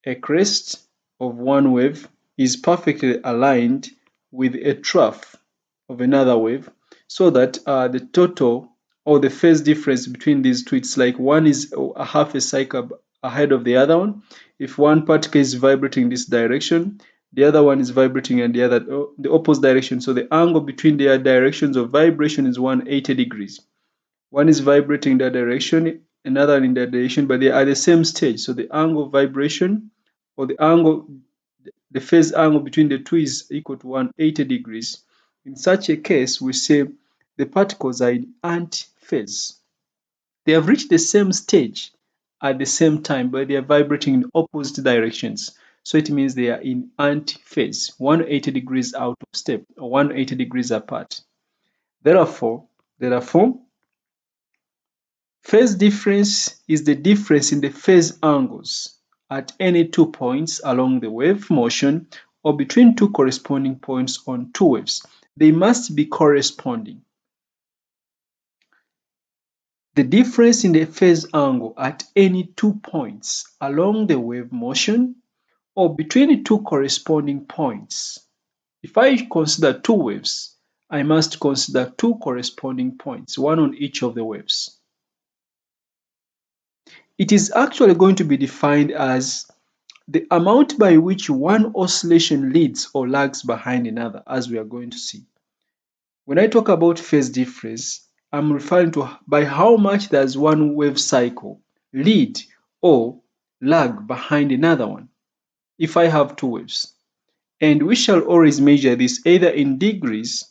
a crest of one wave is perfectly aligned with a trough of another wave, so that the total or the phase difference between these two, it's like one is a half a cycle ahead of the other one. If one particle is vibrating this direction, the other one is vibrating in the opposite direction. So the angle between their directions of vibration is 180 degrees. One is vibrating in that direction, another in that direction, but they are at the same stage. So the angle of vibration, or the phase angle between the two, is equal to 180 degrees. In such a case, we say the particles are in antiphase. They have reached the same stage at the same time, but they are vibrating in opposite directions. So it means they are in antiphase, 180 degrees out of step, or 180 degrees apart. Therefore, phase difference is the difference in the phase angles at any 2 points along the wave motion, or between two corresponding points on two waves. They must be corresponding. The difference in the phase angle at any 2 points along the wave motion, or between two corresponding points. If I consider two waves, I must consider two corresponding points, one on each of the waves. It is actually going to be defined as the amount by which one oscillation leads or lags behind another, as we are going to see. When I talk about phase difference, I'm referring to by how much does one wave cycle lead or lag behind another one if I have two waves. And we shall always measure this either in degrees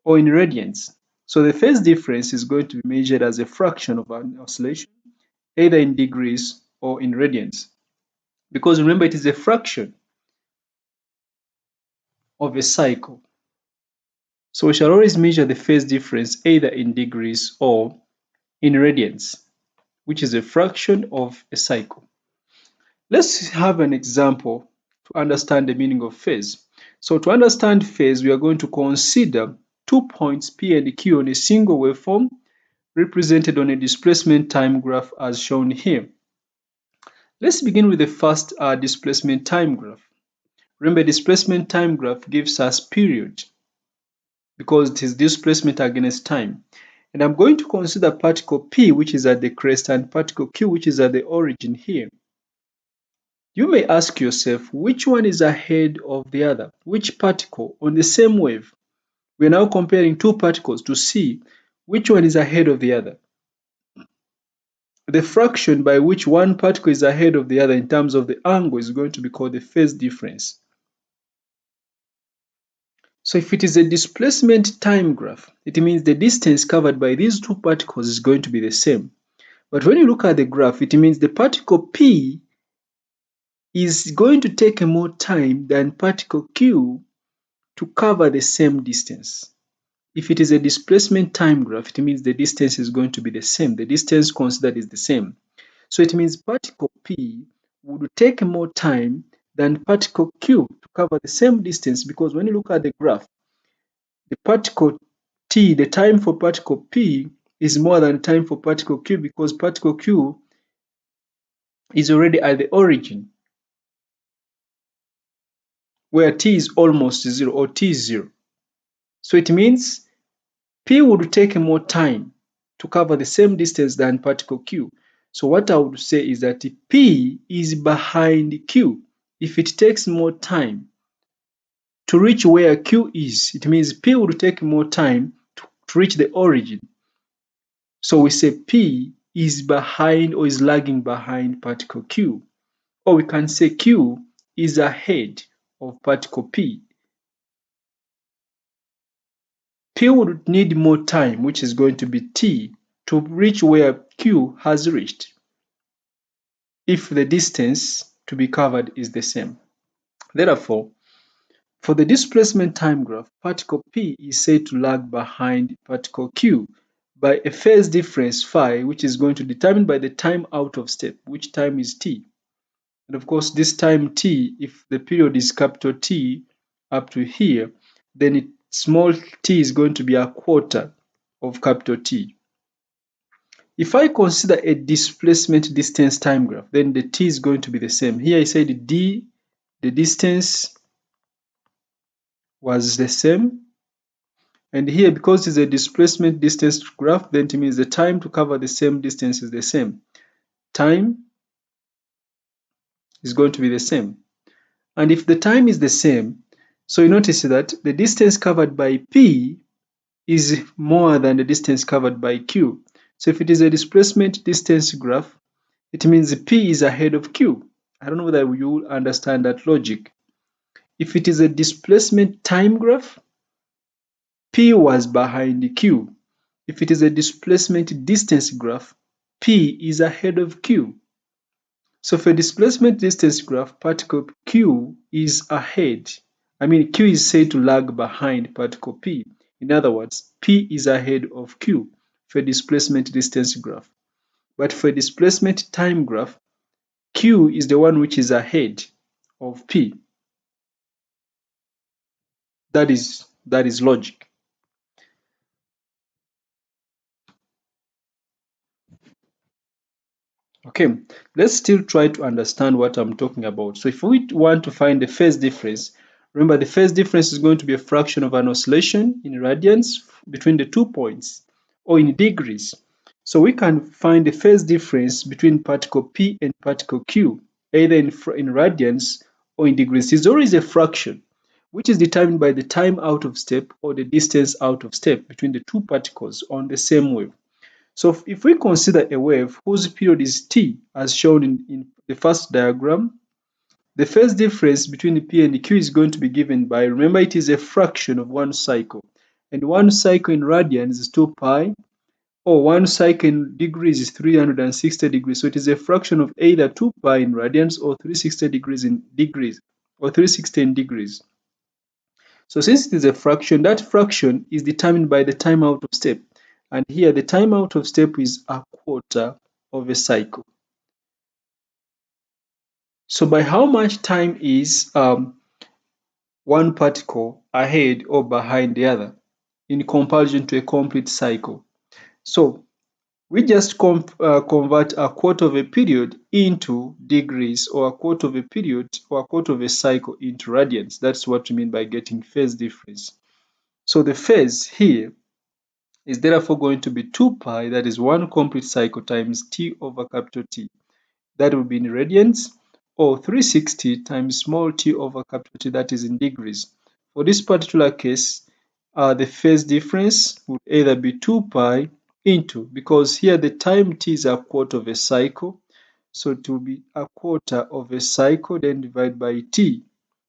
or in radians. So the phase difference is going to be measured as a fraction of an oscillation, either in degrees or in radians. because remember it is a fraction of a cycle. So we shall always measure the phase difference either in degrees or in radians, which is a fraction of a cycle. Let's have an example to understand the meaning of phase. So to understand phase, we are going to consider 2 points P and Q on a single waveform represented on a displacement time graph as shown here. Let's begin with the first displacement time graph. Remember, displacement time graph gives us period because it is displacement against time. And I'm going to consider particle P, which is at the crest, and particle Q, which is at the origin here. You may ask yourself, which one is ahead of the other? Which particle on the same wave? We're now comparing two particles to see which one is ahead of the other. The fraction by which one particle is ahead of the other in terms of the angle is going to be called the phase difference. So if it is a displacement time graph, it means the distance covered by these two particles is going to be the same. But when you look at the graph, it means the particle P is going to take more time than particle Q to cover the same distance. If it is a displacement time graph, it means the distance is going to be the same. The distance considered is the same. So it means particle P would take more time than particle Q to cover the same distance, because when you look at the graph, the particle T, the time for particle P is more than time for particle Q, because particle Q is already at the origin where T is almost zero, or T is zero. So it means P would take more time to cover the same distance than particle Q. So what I would say is that P is behind Q. If it takes more time to reach where Q is, it means P would take more time to reach the origin. So we say P is behind or is lagging behind particle Q. Or we can say Q is ahead of particle P. P would need more time, which is going to be T, to reach where Q has reached, if the distance to be covered is the same. Therefore, for the displacement time graph, particle P is said to lag behind particle Q by a phase difference phi, which is going to determine by the time out of step, which time is T. And of course, this time T, if the period is capital T up to here, then small t is going to be a quarter of capital T. If I consider a displacement distance time graph, then the t is going to be the same. Here I said d, the distance was the same. And here, because it's a displacement distance graph, then it means the time to cover the same distance is the same. Time is going to be the same. And if the time is the same, so you notice that the distance covered by P is more than the distance covered by Q. So if it is a displacement distance graph, it means P is ahead of Q. I don't know whether you will understand that logic. If it is a displacement time graph, P was behind Q. If it is a displacement distance graph, P is ahead of Q. So for a displacement distance graph, particle Q is ahead. Q is said to lag behind particle P. In other words, P is ahead of Q for a displacement distance graph. But for a displacement time graph, Q is the one which is ahead of P. That is logic. Okay, let's still try to understand what I'm talking about. So if we want to find the phase difference, remember the phase difference is going to be a fraction of an oscillation in radians between the 2 points, or in degrees. So we can find the phase difference between particle P and particle Q, either in radians or in degrees. It's always a fraction, which is determined by the time out of step or the distance out of step between the two particles on the same wave. So if we consider a wave whose period is t, as shown in the first diagram, the phase difference between the p and the q is going to be given by, remember, it is a fraction of one cycle. And one cycle in radians is 2 pi or 1 cycle in degrees is 360 degrees. So it is a fraction of either 2 pi in radians or 360 degrees in degrees, or 360 in degrees. So since it is a fraction, that fraction is determined by the time out of step. And here the time out of step is a quarter of a cycle. So by how much time is one particle ahead or behind the other in comparison to a complete cycle? So we just convert a quarter of a period into degrees, or a quarter of a period or a quarter of a cycle into radians. That's what we mean by getting phase difference. So the phase here is therefore going to be 2 pi, that is 1 complete cycle, times T over capital T. That will be in radians, or 360 times small t over capital T, that is in degrees. For this particular case, the phase difference would either be 2 pi into, because here the time t is a quarter of a cycle, so it will be a quarter of a cycle, then divide by t,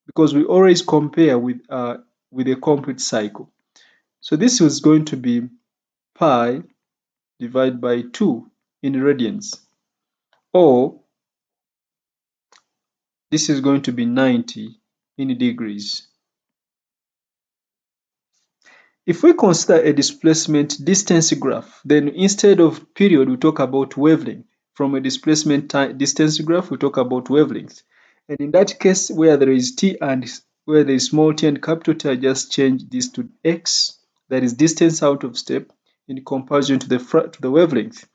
because we always compare with a complete cycle. So this is going to be pi divided by 2 in radians, or this is going to be 90 in degrees. If we consider a displacement distance graph, then instead of period, we talk about wavelength. From a displacement distance graph, we talk about wavelength. And in that case, where there is t and where there is small t and capital T, I just change this to x, that is distance out of step, in comparison to the wavelength.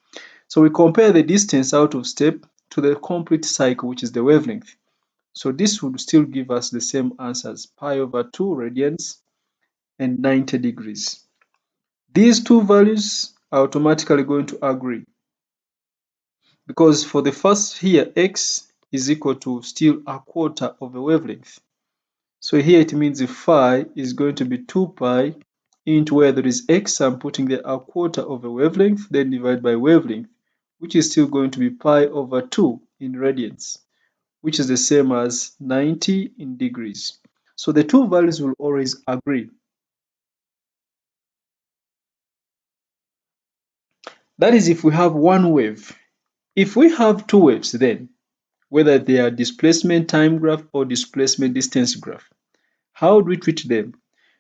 So we compare the distance out of step to the complete cycle, which is the wavelength. So this would still give us the same answers, pi over 2 radians and 90 degrees. These two values are automatically going to agree, because for the first here, x is equal to still a quarter of a wavelength. So here it means the phi is going to be 2 pi into, where there is x, I'm putting there a quarter of a wavelength, then divide by wavelength, which is still going to be pi over 2 in radians, which is the same as 90 in degrees. So the two values will always agree. That is if we have one wave. If we have two waves, then whether they are displacement time graph or displacement distance graph, how do we treat them?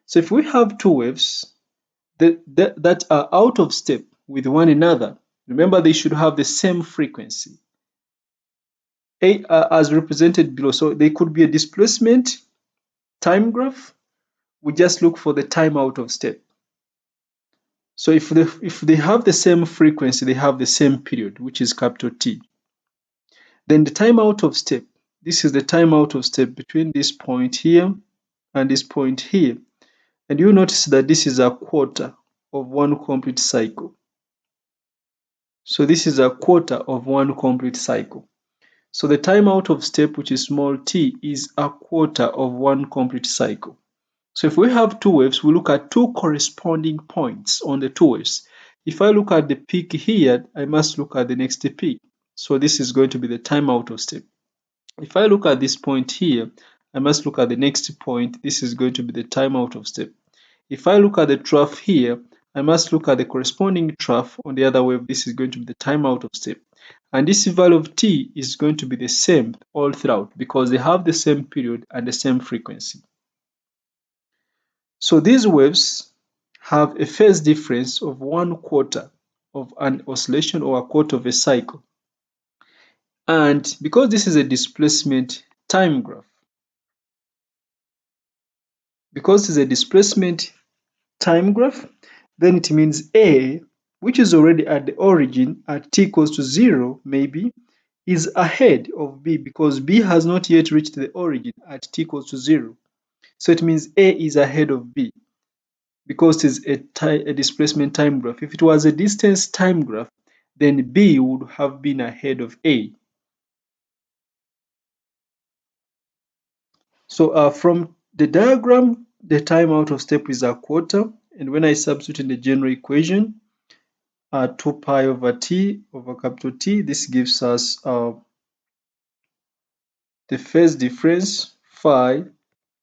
So if we have two waves that are out of step with one another, remember they should have the same frequency, as represented below. So they could be a displacement time graph. We just look for the time out of step. So if they have the same frequency, they have the same period, which is capital T. Then the time out of step, this is the time out of step between this point here and this point here. And you notice that this is a quarter of one complete cycle. So this is a quarter of one complete cycle. So the time out of step, which is small t, is a quarter of one complete cycle. So if we have two waves, we look at two corresponding points on the two waves. If I look at the peak here, I must look at the next peak. So this is going to be the time out of step. If I look at this point here, I must look at the next point. This is going to be the time out of step. If I look at the trough here, I must look at the corresponding trough on the other wave. This is going to be the time out of step. And this value of t is going to be the same all throughout, because they have the same period and the same frequency. So these waves have a phase difference of 1/4 of an oscillation, or a quarter of a cycle. And because this is a displacement time graph, because it's a displacement time graph, then it means A, which is already at the origin at t equals to 0, maybe, is ahead of B, because B has not yet reached the origin at t equals to 0. So it means A is ahead of B, because it's a displacement time graph. If it was a distance time graph, then B would have been ahead of A. So from the diagram, the time out of step is a quarter, and when I substitute in the general equation, 2 pi over t over capital T, this gives us the phase difference phi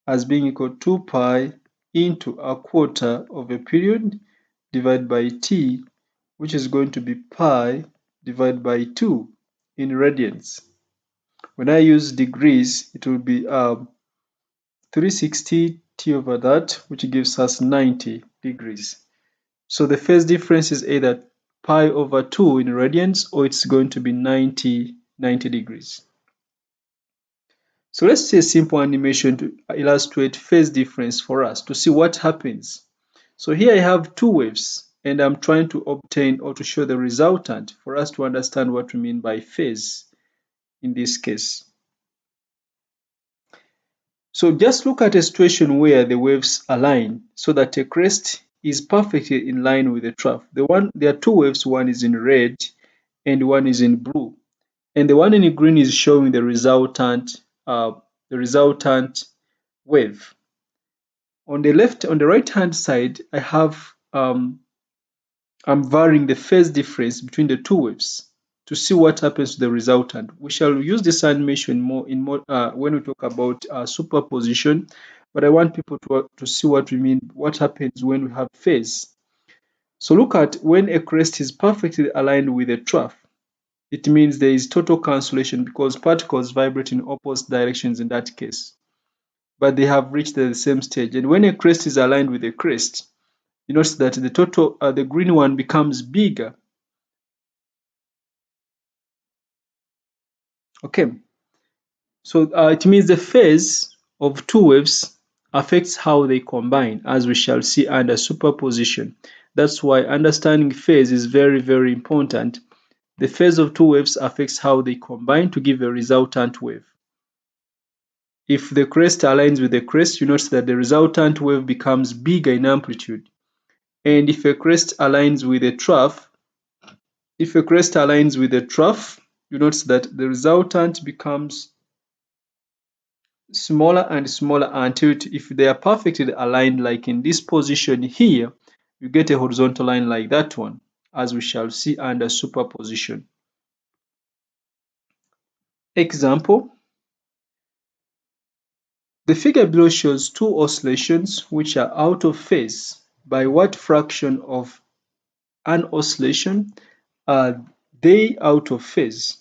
as being equal to 2 pi into a quarter of a period divided by t, which is going to be pi divided by 2 in radians. When I use degrees, it will be 360 t over that, which gives us 90 degrees. So the phase difference is either pi over 2 in radians, or it's going to be 90 degrees. So let's see a simple animation to illustrate phase difference for us to see what happens. So here I have two waves, and I'm trying to obtain or to show the resultant for us to understand what we mean by phase in this case. So just look at a situation where the waves align so that a crest is perfectly in line with the trough. There are two waves, one is in red and one is in blue. And the one in green is showing the resultant wave. On the right hand side, I have I'm varying the phase difference between the two waves to see what happens to the resultant. We shall use this animation more when we talk about superposition, but I want people to see what we mean, what happens when we have phase. So look at when a crest is perfectly aligned with a trough. It means there is total cancellation because particles vibrate in opposite directions in that case, but they have reached the same stage. And when a crest is aligned with a crest, you notice that the green one becomes bigger. Okay, so it means the phase of two waves affects how they combine, as we shall see under superposition. That's why understanding phase is very, very important. The phase of two waves affects how they combine to give a resultant wave. If the crest aligns with the crest, you notice that the resultant wave becomes bigger in amplitude. And if a crest aligns with a trough, you notice that the resultant becomes smaller and smaller until if they are perfectly aligned, like in this position here, you get a horizontal line like that one, as we shall see under superposition. Example, the figure below shows two oscillations which are out of phase. By what fraction of an oscillation are they out of phase?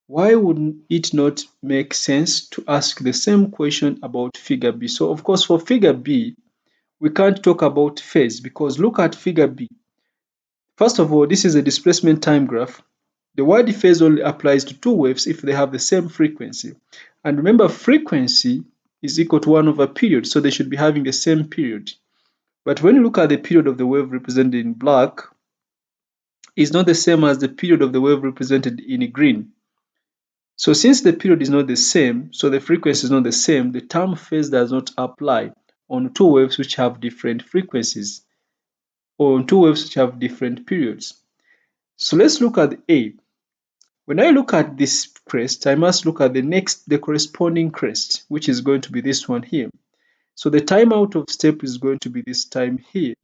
Why would it not make sense to ask the same question about figure B? So of course for figure B, we can't talk about phase because look at figure B. First of all, this is a displacement time graph. The word phase only applies to two waves if they have the same frequency. And remember, frequency is equal to 1 over period, so they should be having the same period. But when you look at the period of the wave represented in black, it's not the same as the period of the wave represented in green. So since the period is not the same, so the frequency is not the same, the term phase does not apply on two waves which have different frequencies or on two waves which have different periods. So let's look at A. When I look at this crest, I must look at the corresponding crest, which is going to be this one here. So the time out of step is going to be this time here.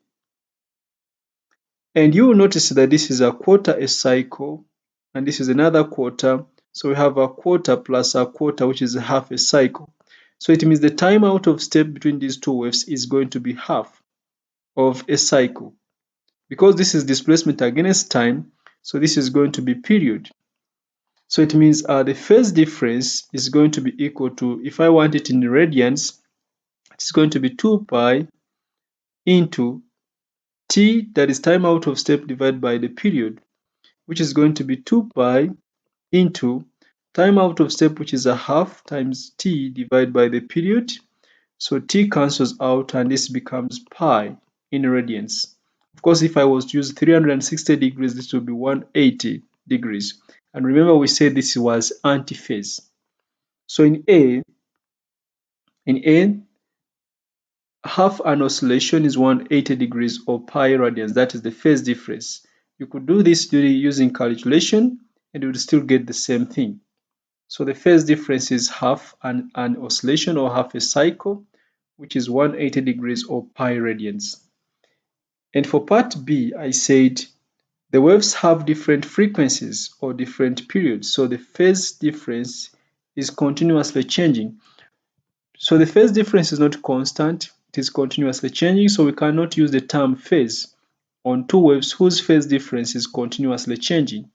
And you will notice that this is a quarter a cycle, and this is another quarter. So we have a quarter plus a quarter, which is half a cycle. So it means the time out of step between these two waves is going to be half of a cycle. Because this is displacement against time, so this is going to be period. So it means the phase difference is going to be equal to, if I want it in radians, it's going to be 2 pi into t, that is time out of step, divided by the period, which is going to be 2 pi into time out of step, which is a half, times t divided by the period. So t cancels out and this becomes pi in radians. Of course, if I was to use 360 degrees, this would be 180 degrees. And remember, we said this was antiphase. So in A, half an oscillation is 180 degrees or pi radians. That is the phase difference. You could do this using calculation and you would still get the same thing. So the phase difference is half an oscillation or half a cycle, which is 180 degrees or pi radians. And for part B, I said the waves have different frequencies or different periods. So the phase difference is continuously changing. So the phase difference is not constant, it is continuously changing, so we cannot use the term phase on two waves whose phase difference is continuously changing.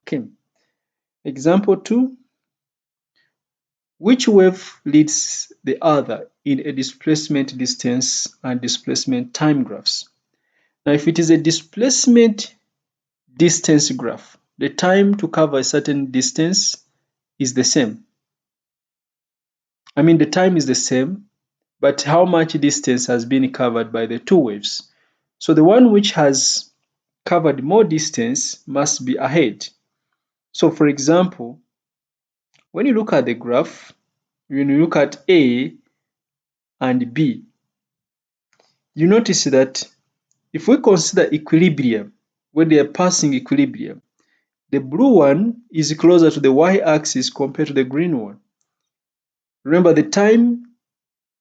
Okay. Example 2. Which wave leads the other in a displacement distance and displacement time graphs? Now, if it is a displacement distance graph, the time to cover a certain distance is the same. I mean, the time is the same, but how much distance has been covered by the two waves? So the one which has covered more distance must be ahead. So for example, when you look at the graph, when you look at A and B, you notice that if we consider equilibrium, when they are passing equilibrium, the blue one is closer to the y-axis compared to the green one. Remember, the time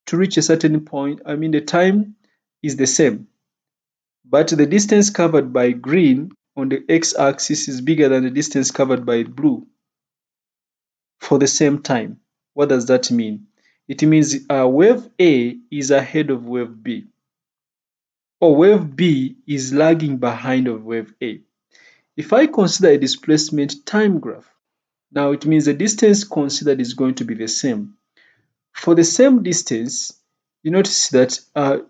to reach a certain point, the time is the same, but the distance covered by green on the x-axis is bigger than the distance covered by blue for the same time. What does that mean? It means wave A is ahead of wave B, or wave B is lagging behind of wave A. If I consider a displacement time graph, now it means the distance considered is going to be the same. For the same distance, you notice that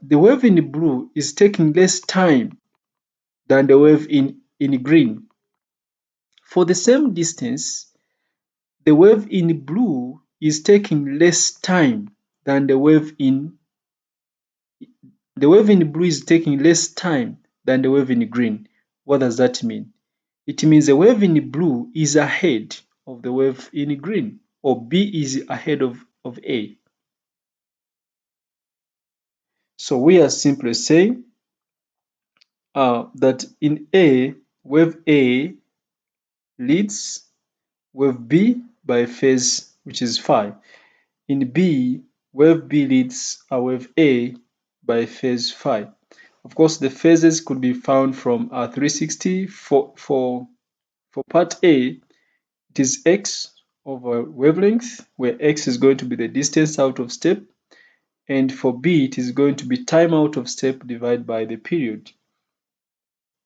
the wave in blue is taking less time than the wave in green. For the same distance, the wave in blue is taking less time than the wave in blue is taking less time than the wave in green. What does that mean? It means the wave in blue is ahead of the wave in green, or B is ahead of A. So we are simply saying that in A, wave A leads wave B by a phase which is phi. In B, wave B leads wave A by a phase phi. Of course, the phases could be found from 360. For part A, it is x over wavelength, where x is going to be the distance out of step, and for B, it is going to be time out of step divided by the period.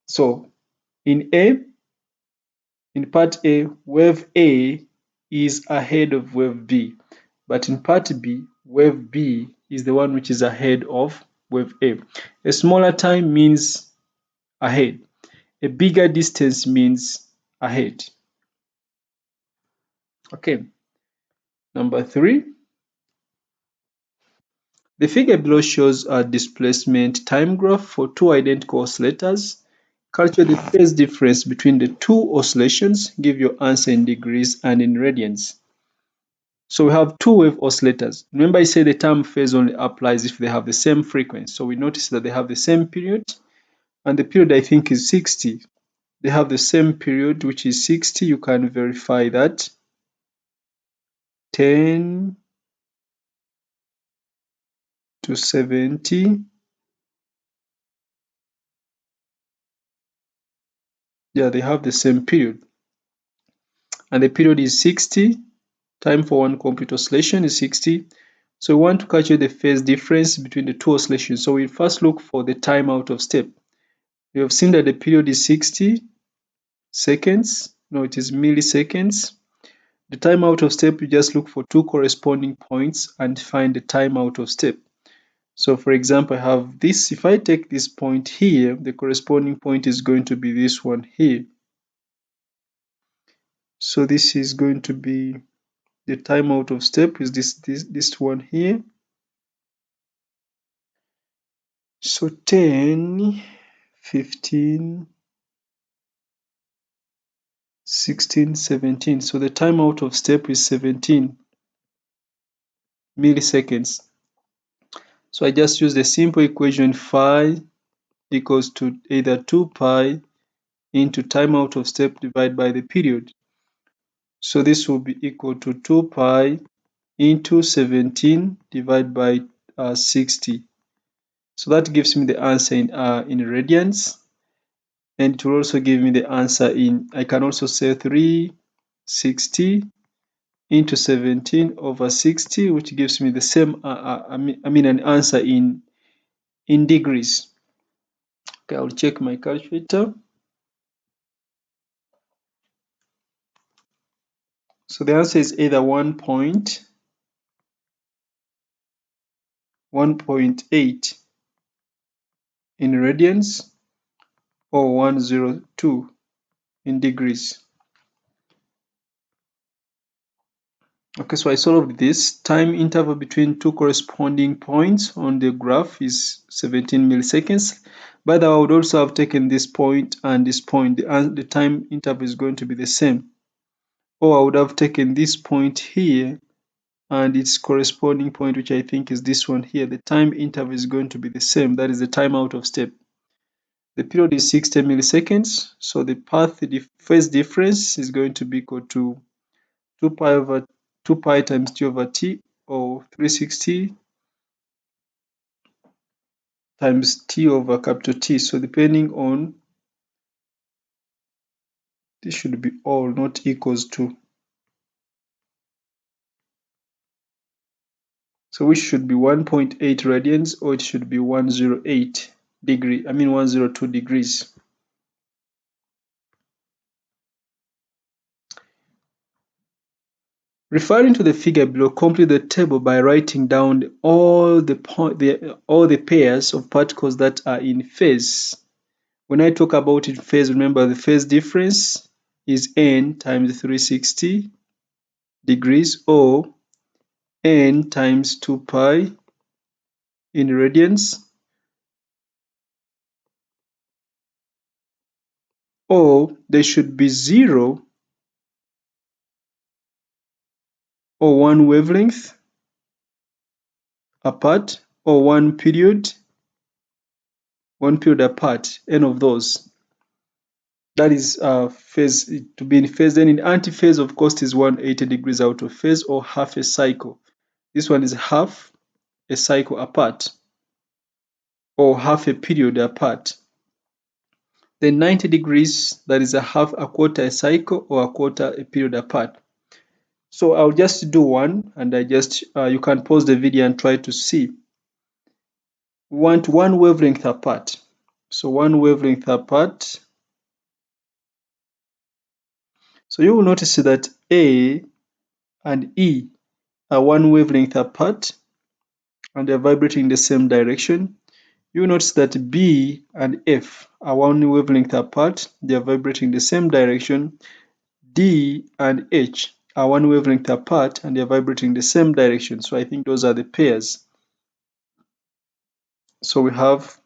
So in part A, wave A is ahead of wave B, but in part B, wave B is the one which is ahead of wave A. A smaller time means ahead. A bigger distance means ahead. Okay. Number 3. The figure below shows a displacement time graph for two identical oscillators. Calculate the phase difference between the two oscillations. Give your answer in degrees and in radians. So we have two wave oscillators. Remember I said the term phase only applies if they have the same frequency. So we notice that they have the same period, and the period I think is 60. They have the same period, which is 60. You can verify that. 10 to 70. Yeah, they have the same period. And the period is 60. Time for one complete oscillation is 60. So we want to calculate the phase difference between the two oscillations. So we first look for the time out of step. We have seen that the period is 60 seconds. No, it is milliseconds. The time out of step, you just look for two corresponding points and find the time out of step. So for example, I have this. If I take this point here, the corresponding point is going to be this one here. So this is going to be the time out of step is this one here. So 10, 15, 16, 17. So the time out of step is 17 milliseconds. So I just use the simple equation phi equals to either 2 pi into time out of step divided by the period. So this will be equal to 2 pi into 17 divided by 60. So that gives me the answer in radians, and it will also give me the answer in, I can also say 360 into 17 over 60, which gives me the same, an answer in degrees. Okay, I'll check my calculator. So the answer is either 1.8 in radians or 102 in degrees. Okay, so I solved this. Time interval between two corresponding points on the graph is 17 milliseconds. By the way, I would also have taken this point and this point. The time interval is going to be the same. Or I would have taken this point here and its corresponding point, which I think is this one here. The time interval is going to be the same. That is the time out of step. The period is 60 milliseconds. So the phase difference is going to be equal to 2 pi over 2 pi times t over t, or 360 times t over capital T. So depending on, this should be all, not equals to. So which should be 1.8 radians, or it should be 102 degrees. Referring to the figure below, complete the table by writing down all the pairs of particles that are in phase. When I talk about in phase, remember the phase difference is n times 360 degrees, or n times 2 pi in radians, or there should be 0 or 1 wavelength apart, or 1 period apart, n of those. That is phase, to be in phase. Then in antiphase, of course, is 180 degrees out of phase, or half a cycle. This one is half a cycle apart, or half a period apart. Then 90 degrees, that is a quarter a cycle, or a quarter a period apart. So I'll just do one, and you can pause the video and try to see. We want 1 wavelength apart. So 1 wavelength apart. So you will notice that A and E are 1 wavelength apart, and they're vibrating in the same direction. You will notice that B and F are 1 wavelength apart, they are vibrating in the same direction. D and H are 1 wavelength apart, and they are vibrating in the same direction. So I think those are the pairs. So we have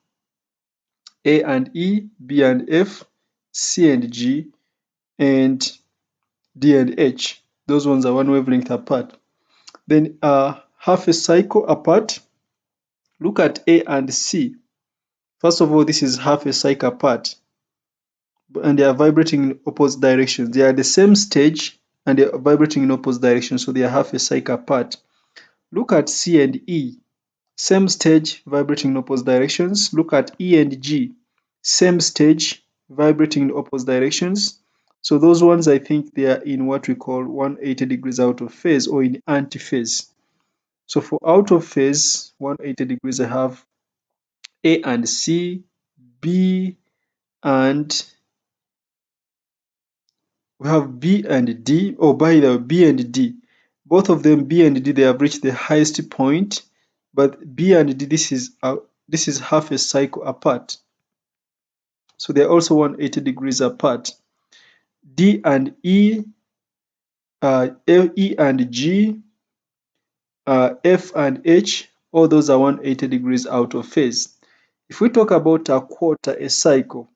A and E, B and F, C and G, and D and H. Those ones are 1 wavelength apart. Then half a cycle apart. Look at A and C. First of all, this is half a cycle apart, and they are vibrating in opposite directions. They are the same stage, and they are vibrating in opposite directions, so they are half a cycle apart. Look at C and E. Same stage, vibrating in opposite directions. Look at E and G. Same stage, vibrating in opposite directions. So those ones, I think they are in what we call 180 degrees out of phase, or in antiphase. So for out of phase, 180 degrees, I have A and C, B and we have B and D. Oh, by the way, B and D. Both of them, B and D, they have reached the highest point, but B and D, this is half a cycle apart. So they're also 180 degrees apart. D and E, E and G, F and H, all those are 180 degrees out of phase. If we talk about a quarter a cycle,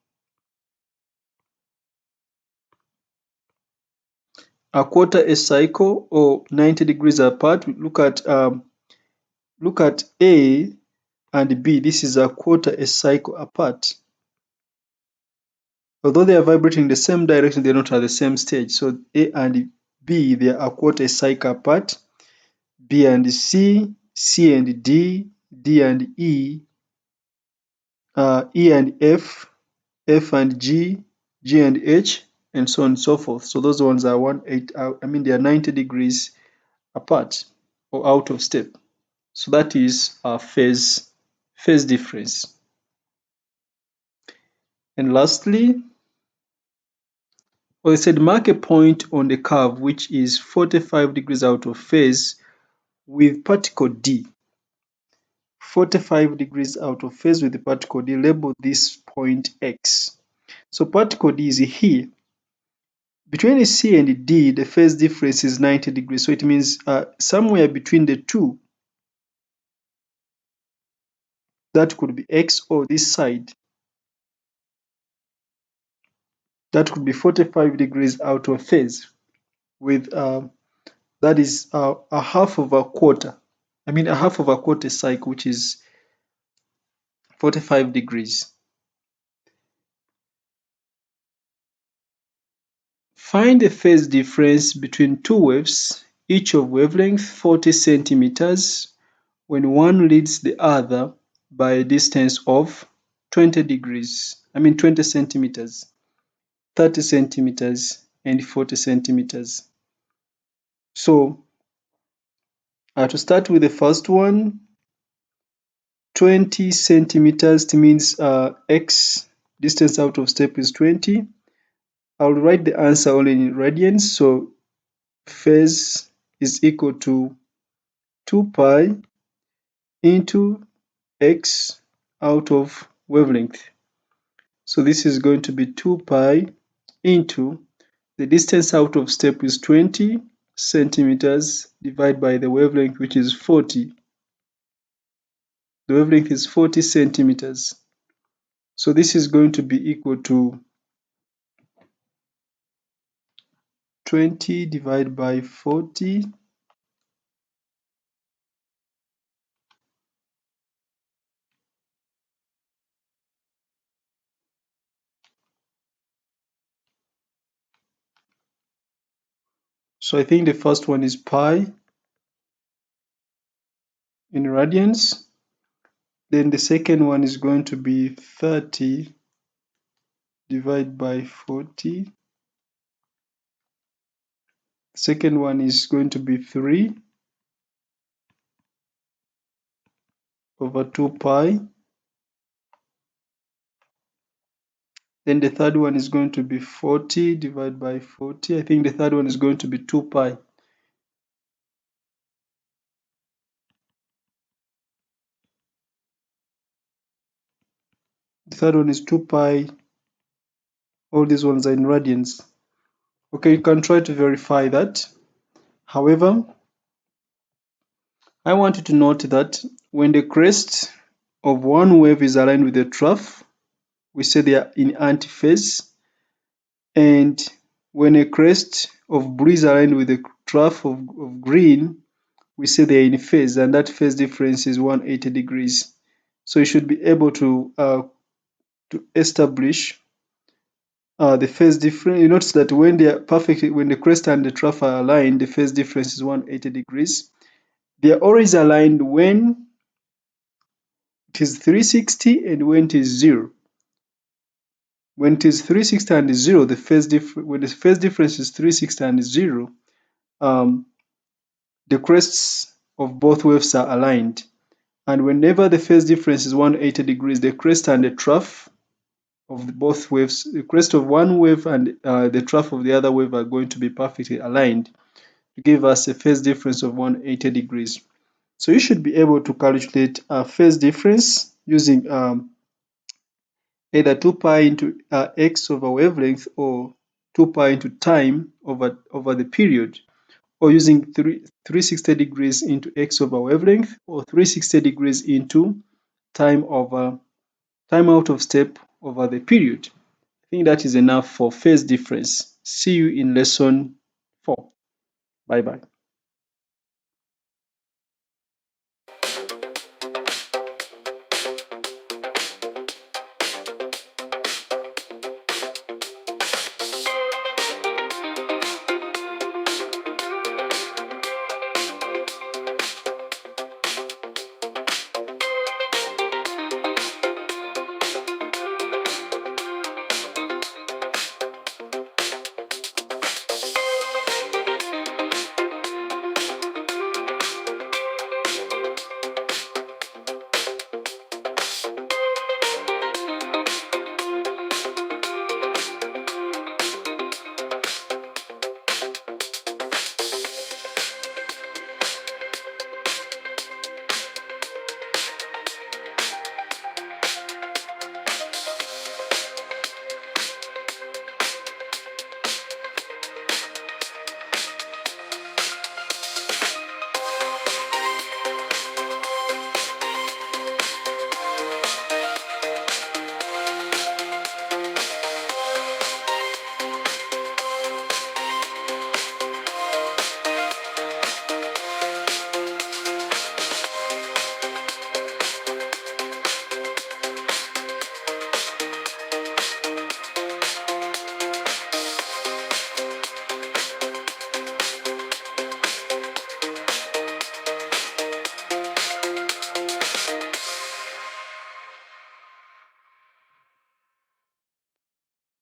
or 90 degrees apart, look at A and B. This is a quarter a cycle apart. Although they are vibrating in the same direction, they're not at the same stage. So A and B, they are a quarter a cycle apart. B and C, C and D, D and E, E and F, F and G, G and H, and so on and so forth. So those ones are they are 90 degrees apart, or out of step. So that is our phase difference. And lastly, well, it said mark a point on the curve which is 45 degrees out of phase with particle D. 45 degrees out of phase with the particle D. Label this point X. So particle D is here. Between C and D, the phase difference is 90 degrees. So it means somewhere between the two, that could be X or this side, that could be 45 degrees out of phase with that is a half of a quarter. I mean a half of a quarter cycle, which is 45 degrees. Find the phase difference between two waves, each of wavelength 40 centimeters, when one leads the other by a distance of 20 degrees. I mean 20 centimeters, 30 centimeters, and 40 centimeters. So to start with the first one, 20 centimeters means x distance out of step is 20. I'll write the answer only in radians. So phase is equal to 2 pi into x out of wavelength. So this is going to be 2 pi into the distance out of step is 20 centimeters divided by the wavelength, which is 40. The wavelength is 40 centimeters. So this is going to be equal to 20 divided by 40. So I think the first one is pi in radians. Then the second one is going to be 30 divided by 40. The second one is going to be 3 over 2 pi. Then the third one is going to be 40 divided by 40. I think the third one is going to be 2 pi. The third one is 2 pi. All these ones are in radians. Okay, you can try to verify that. However, I want you to note that when the crest of one wave is aligned with the trough, we say they are in antiphase. And when a crest of blue is aligned with the trough of green, we say they are in phase, and that phase difference is 180 degrees. So you should be able to establish the phase difference. You notice that when they are perfectly, when the crest and the trough are aligned, the phase difference is 180 degrees. They are always aligned when it is 360 and when it is 0. When it is 360 and 0, when the phase difference is 360 and 0, the crests of both waves are aligned. And whenever the phase difference is 180 degrees, the crest and the trough of both waves, the crest of one wave and the trough of the other wave are going to be perfectly aligned to give us a phase difference of 180 degrees. So you should be able to calculate a phase difference using either 2 pi into x over wavelength or 2 pi into time over the period, or using 360 degrees into x over wavelength or 360 degrees into time out of step over the period. I think that is enough for phase difference. See you in lesson 4. Bye bye.